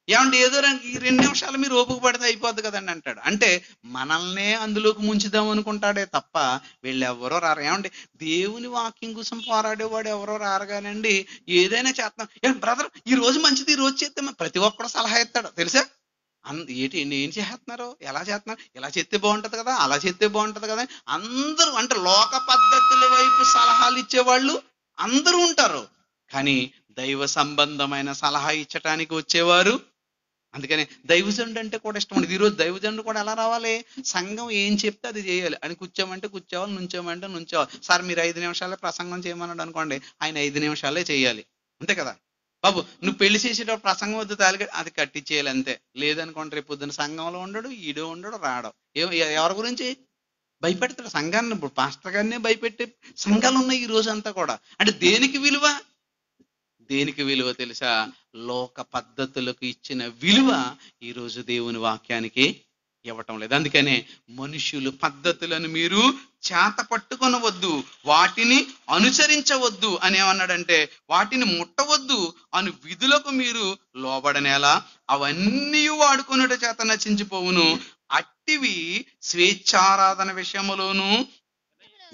ఏమంటే ఏదో ఈ 2 నిమిషాలు మీరు ఓపిక పడితే అయిపోద్ది కదండి అంటాడు. అంటే మనల్నే అందులోకి ముంచుదాం అనుకుంటాడే తప్ప వీళ్ళు ఎవరో రారు. ఏమంటే దేవుని వాక్యం కోసం పోరాడేవాడు ఎవరో రారుగానండి. ఏదైనా చేస్తాం. బ్రదర్ ఈ రోజు మంచిది, ఈ రోజు చేస్తే ప్రతి ఒక్కడు సలహా ఇస్తాడు తెలుసా. ఏంటి ఏం చేస్తున్నారు, ఎలా చేస్తున్నారు, ఇలా చేస్తే బాగుంటది కదా, అలా చేస్తే బాగుంటది కదా. అందరూ అంటే లోక పద్ధతుల వైపు సలహాలు ఇచ్చేవాళ్ళు అందరూ ఉంటారు, కానీ దైవ సంబంధమైన సలహా ఇచ్చటానికి వచ్చేవారు. అందుకని దైవజనుడు అంటే కూడా ఇష్టం ఉండదు. ఈరోజు దైవజనుడు కూడా ఎలా రావాలి? సంఘం ఏం చెప్తే అది చేయాలి అని. కూర్చోమంటే కూర్చోవాలి, నుంచోమంటే నుంచోవాలి. సార్ మీరు 5 నిమిషాలే ప్రసంగం చేయమన్నాడు అనుకోండి, ఆయన 5 నిమిషాలే చేయాలి, అంతే కదా. బాబు నువ్వు పెళ్లి చేసేటప్పుడు ప్రసంగం వద్దు తాలిక అది కట్టించేయాలి అంతే. లేదనుకోండి రేపు పొద్దున్న సంఘంలో ఉండడు, ఈడో ఉండడు, రావడం. ఎవరి గురించి భయపెడతాడు? సంఘాన్ని. ఇప్పుడు పాస్టర్ గారినే భయపెట్టే సంఘాలు ఉన్నాయి ఈ రోజు అంతా కూడా. అంటే దేనికి విలువ? దేనికి విలువ తెలుసా? లోక పద్ధతులకు ఇచ్చిన విలువ ఈరోజు దేవుని వాక్యానికి ఇవ్వటం లేదు. అందుకనే మనుషులు పద్ధతులను మీరు చేత పట్టుకొనవద్దు, వాటిని అనుసరించవద్దు అని ఏమన్నాడంటే, వాటిని ముట్టవద్దు అను విధులకు మీరు లోబడనేలా అవన్నీ వాడుకొనుట చేత నశించిపోవును. అట్టివి స్వేచ్ఛారాధన విషయములోను,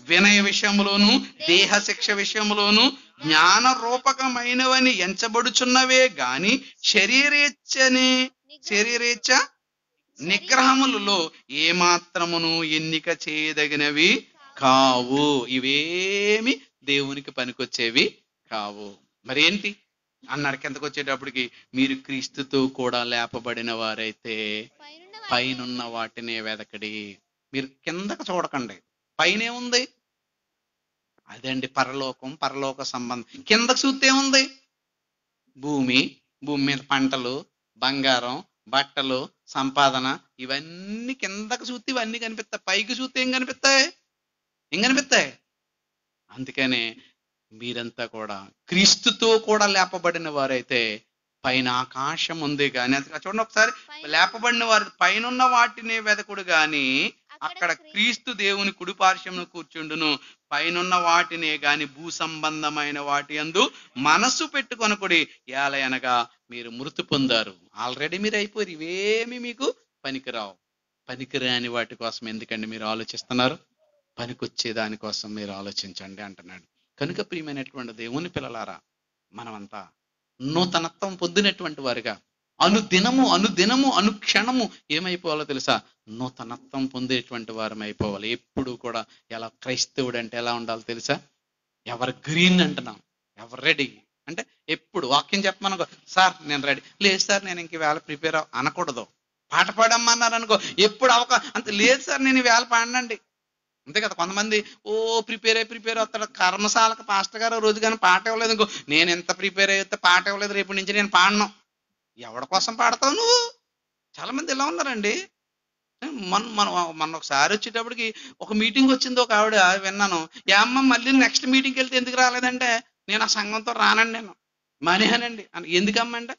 వినయ విషయములోను, దేహ శిక్ష విషయములోను జ్ఞాన రూపకమైనవని ఎంచబడుచున్నవే గాని శరీరేచ్ఛ నిగ్రహములలో ఏమాత్రమును ఎన్నిక చేయదగినవి కావు. ఇవేమి దేవునికి పనికొచ్చేవి కావు. మరేంటి అన్నాడు కిందకు వచ్చేటప్పటికి, మీరు క్రీస్తుతో కూడా లేపబడిన వారైతే పైనున్న వాటినే వెదకడి. మీరు కిందకు చూడకండి, పైన ఏముంది? అదండి పరలోకం, పరలోక సంబంధం. కిందకు చూస్తే ఏముంది? భూమి, భూమి మీద పంటలు, బంగారం, బట్టలు, సంపాదన, ఇవన్నీ కిందకు చూస్తే ఇవన్నీ కనిపిస్తాయి. పైకి చూస్తే ఏం కనిపిస్తాయి? ఏం కనిపిస్తాయి? అందుకనే మీరంతా కూడా క్రీస్తుతో కూడా లేపబడిన వారైతే పైన ఆకాశం ఉంది కానీ, చూడండి ఒకసారి, లేపబడిన వారు పైన వాటిని వెదకుడు గాని అక్కడ క్రీస్తు దేవుని కుడి పార్శ్వమున కూర్చుండును. పైనున్న వాటినే గాని భూ సంబంధమైన వాటి యందు మనస్సు పెట్టుకొనకుడి, ఏలయనగా మీరు మృతి పొందారు. ఆల్రెడీ మీరు అయిపోయారు, ఇవేమి మీకు పనికిరావు. పనికిరాని వాటి కోసం ఎందుకండి మీరు ఆలోచిస్తున్నారు? పనికొచ్చే దానికోసం మీరు ఆలోచించండి అంటున్నాడు. కనుక ప్రియమైనటువంటి దేవుని పిల్లలారా, మనమంతా నూతనత్వం పొందినటువంటి వారుగా అనుదినము అనుక్షణము ఏమైపోవాలో తెలుసా? నూతనత్వం పొందేటువంటి వారం అయిపోవాలి. ఎప్పుడు కూడా ఎలా క్రైస్తవుడు అంటే ఎలా ఉండాలో తెలుసా? ఎవరు గ్రీన్ అంటున్నాం, ఎవరు రెడీ అంటే ఎప్పుడు వాక్యం చెప్పమనుకో, సార్ నేను రెడీ, లేదు సార్ నేను ఇంక వేళ ప్రిపేర్ అనకూడదు. పాట పాడమ్మన్నారు అనుకో, ఎప్పుడు అంత లేదు సార్ నేను వేళ పాడనండి, అంతే కదా. కొంతమంది ప్రిపేర్ అవుతాడు. కర్మశాలకు పాస్టర్ గారు రోజు కానీ పాట ఇవ్వలేదు ఇంకో, నేను ఎంత ప్రిపేర్ అయితే పాట ఇవ్వలేదు, రేపు నుంచి నేను పాడను. ఎవరి కోసం పాడతావు నువ్వు? చాలా మంది ఇలా ఉన్నారండి. మన ఒకసారి వచ్చేటప్పటికి ఒక మీటింగ్ వచ్చింది, ఒక ఆవిడ విన్నాను, అమ్మ మళ్ళీ నెక్స్ట్ మీటింగ్కి వెళ్తే ఎందుకు రాలేదంటే, నేను ఆ సంఘంతో రానండి, నేను మానేహానండి. ఎందుకమ్మా అంటే,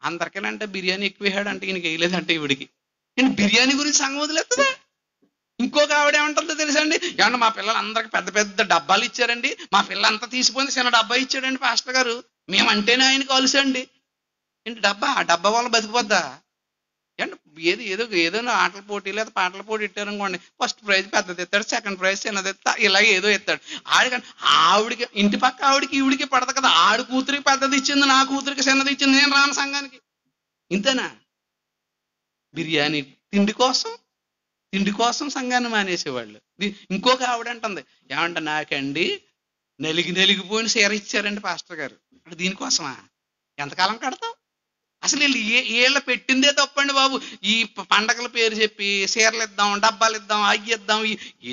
అందరికేనంటే బిర్యానీ ఎక్కువ వేయాడు అంటే ఈయనకి వేయలేదంటే ఈవిడికి. నేను బిర్యానీ గురించి సంఘం వదిలేస్తుందా? ఇంకొక ఆవిడ ఏమంటుందో తెలుసండి, ఏమన్నా మా పిల్లలు అందరికి పెద్ద పెద్ద డబ్బాలు ఇచ్చారండి, మా పిల్లంతా తీసిపోయింది, చిన్న డబ్బా ఇచ్చాడండి పాస్టర్ గారు, మేమంటేనే ఆయనకు కలుసండి. ఏంటి డబ్బా? ఆ డబ్బా వల్ల బతికిపోద్దా? ఏంటి ఏదో ఆటల పోటీ లేదా పాటల పోటీ ఇట్టారనుకోండి, ఫస్ట్ ప్రైజ్ పెద్దది ఎత్తాడు, సెకండ్ ప్రైజ్ చిన్నది ఎత్తాడు, ఇలాగే ఏదో ఎత్తాడు. ఆవిడికి ఇంటి పక్క ఆవిడికి ఈవిడికి పడదు కదా, ఆడి కూతురికి పెద్దది ఇచ్చింది, నా కూతురికి చిన్నది ఇచ్చింది, నేను రాను సంఘానికి. ఇంతేనా? బిర్యానీ తిండి కోసం సంఘాన్ని మానేసేవాళ్ళు. ఇంకొక ఆవిడ అంటుంది, ఏమంట, నాకండి నలిగిపోయిన చీర ఇచ్చారండి పాస్టర్ గారు అంటే, దీనికోసమా? ఎంతకాలం కడతావు? అసలు వీళ్ళు వీళ్ళ పెట్టిందే తప్పండి బాబు. ఈ పండగల పేరు చెప్పి చీరలు ఇద్దాం, డబ్బాలు ఇద్దాం, అయ్యి ఇద్దాం,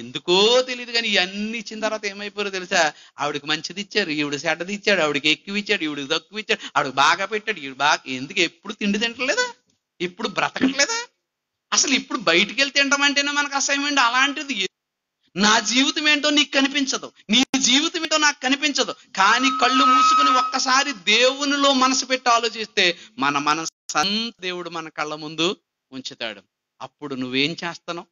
ఎందుకో తెలియదు కానీ ఇవన్నీ ఇచ్చిన తర్వాత ఏమైపోయారో తెలుసా? ఆవిడకి మంచిది ఇచ్చారు, ఈవిడ చెడ్డది ఇచ్చాడు, ఆవిడకి ఎక్కువ ఇచ్చాడు, ఈవిడికి తక్కువ ఇచ్చాడు, ఆవిడకి బాగా పెట్టాడు, ఈవిడ బాగా. ఎందుకు ఎప్పుడు తిండి తింటలేదా? ఇప్పుడు బ్రతకట్లేదా? అసలు ఇప్పుడు బయటికి వెళ్ళి తింటామంటేనే మనకు అసహ్యమండి. అలాంటిది నా జీవితం ఏంటో నీకు కనిపించదు, నీ జీవితం ఏంటో నాకు కనిపించదు. కానీ కళ్ళు మూసుకుని ఒక్కసారి దేవునిలో మనసు పెట్టి ఆలోచిస్తే మన మనసు అంతా దేవుడు మన కళ్ళ ముందు ఉంచుతాడు. అప్పుడు నువ్వేం చేస్తావు?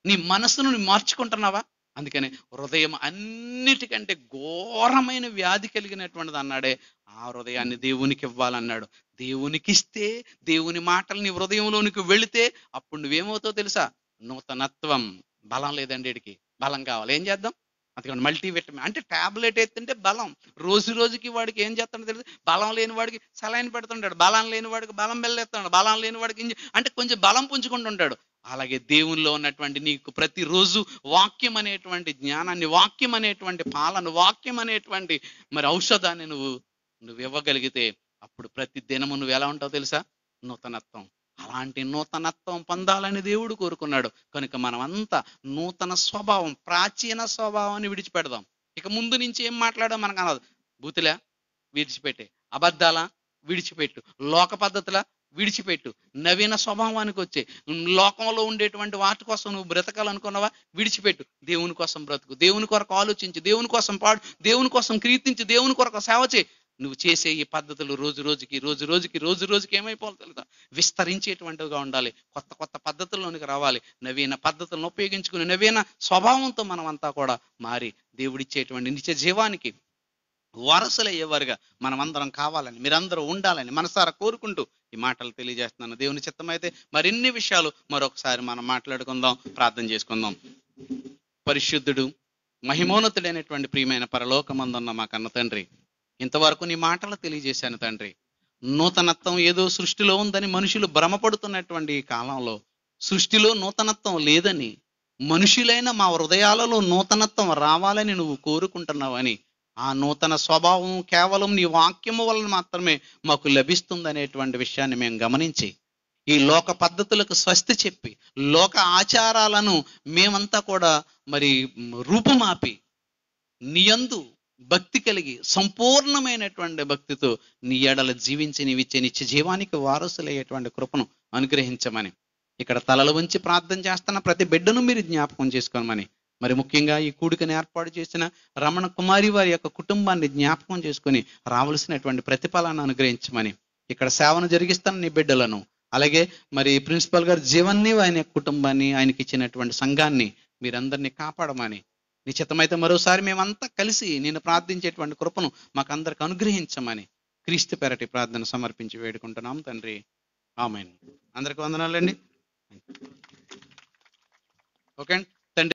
నీ మనసును నువ్వు మార్చుకుంటున్నావా? అందుకని హృదయం అన్నిటికంటే ఘోరమైన వ్యాధి కలిగినటువంటిది అన్నాడే. ఆ హృదయాన్ని దేవునికి ఇవ్వాలన్నాడు. దేవునికి ఇస్తే, దేవుని మాటలు నీ హృదయంలోనికి వెళితే అప్పుడు నువ్వేమవుతావు తెలుసా? నూతనత్వం. బలం లేదండి, వీడికి బలం కావాలి. ఏం చేద్దాం? అందుకని మల్టీవిటమిన్ అంటే టాబ్లెట్ ఎత్తుంటే బలం. రోజు రోజుకి వాడికి ఏం చేస్తాడో తెలుసు? బలం లేని వాడికి సలైన్ పెడుతుంటాడు, బలం లేని వాడికి బలం బెల్లేస్తాడు, బలం లేని వాడికి అంటే కొంచెం బలం పుంజుకుంటుంటాడు. అలాగే దేవునిలో ఉన్నటువంటి నీకు ప్రతిరోజు వాక్యం అనేటువంటి జ్ఞానాన్ని, వాక్యం అనేటువంటి పాలన, వాక్యం అనేటువంటి మరి ఔషధాన్ని నువ్వు ఇవ్వగలిగితే అప్పుడు ప్రతి దినము నువ్వు ఎలా ఉంటావు తెలుసా? నూతనత్వం. అలాంటి నూతనత్వం పొందాలని దేవుడు కోరుకున్నాడు. కనుక మనం అంతా నూతన స్వభావం, ప్రాచీన స్వభావాన్ని విడిచిపెడదాం. ఇక ముందు నుంచి ఏం మాట్లాడో మనకు అనదు. బూతులా విడిచిపెట్టే, అబద్ధాలా విడిచిపెట్టు, లోక పద్ధతుల విడిచిపెట్టు, నవీన స్వభావానికి వచ్చే, లోకంలో ఉండేటువంటి వాటి కోసం నువ్వు బ్రతకాలనుకున్నావా? విడిచిపెట్టు. దేవుని కోసం బ్రతుకు, దేవుని కొరకు ఆలోచించి, దేవుని కోసం పాడు, దేవుని కోసం కీర్తించి, దేవుని కొరకు సేవ చేయి. నువ్వు చేసే ఈ పద్ధతులు రోజు రోజుకి ఏమైపోవాలి తెలుసా? విస్తరించేటువంటివిగా ఉండాలి. కొత్త కొత్త పద్ధతుల్లోనికి రావాలి. నవీన పద్ధతులను ఉపయోగించుకుని నవీన స్వభావంతో మనం అంతా కూడా మారి దేవుడిచ్చేటువంటి నిత్య జీవానికి వారసులయ్యేవారుగా మనమందరం కావాలని, మీరందరూ ఉండాలని మనసారా కోరుకుంటూ ఈ మాటలు తెలియజేస్తున్నాను. దేవుని చిత్తమైతే మరిన్ని విషయాలు మరొకసారి మనం మాట్లాడుకుందాం, ప్రార్థన చేసుకుందాం. పరిశుద్ధుడు, మహిమోన్నతుడైనటువంటి ప్రియమైన పరలోకమందున్న మా కన్న తండ్రి, ఇంతవరకు నీ మాటలు తెలియజేశాను తండ్రి. నూతనత్వం ఏదో సృష్టిలో ఉందని మనుషులు భ్రమపడుతున్నటువంటి ఈ కాలంలో సృష్టిలో నూతనత్వం లేదని, మనుషులైన మా హృదయాలలో నూతనత్వం రావాలని నువ్వు కోరుకుంటున్నావని, ఆ నూతన స్వభావం కేవలం నీ వాక్యము వలన మాత్రమే మాకు లభిస్తుందనేటువంటి విషయాన్ని మేము గమనించి, ఈ లోక పద్ధతులకు స్వస్తి చెప్పి, లోక ఆచారాలను మేమంతా కూడా మరి రూపుమాపి, నీయందు భక్తి కలిగి సంపూర్ణమైనటువంటి భక్తితో నీ ఎడల జీవించి నీవిచ్చే నిత్య జీవానికి వారసులయ్యేటువంటి కృపను అనుగ్రహించమని ఇక్కడ తలలు వంచి ప్రార్థన చేస్తున్న ప్రతి బిడ్డను మీరు జ్ఞాపకం చేసుకోమని, మరి ముఖ్యంగా ఈ కూడికను ఏర్పాటు చేసిన రమణ కుమారి వారి యొక్క కుటుంబాన్ని జ్ఞాపకం చేసుకొని రావాల్సినటువంటి ప్రతిఫలాన్ని అనుగ్రహించమని, ఇక్కడ సేవను జరిగిస్తున్న నీ బిడ్డలను, అలాగే మరి ప్రిన్సిపల్ గారు జీవన్ని, ఆయన కుటుంబాన్ని, ఆయనకి ఇచ్చినటువంటి సంఘాన్ని మీరందరినీ కాపాడమని, నిశ్చితమైతే మరోసారి మేమంతా కలిసి నేను ప్రార్థించేటువంటి కృపను మాకందరికి అనుగ్రహించమని క్రీస్తు పేరటి ప్రార్థన సమర్పించి వేడుకుంటున్నాం తండ్రి. ఆమేన్. అందరికి వందనాలండి. ఓకే అండి.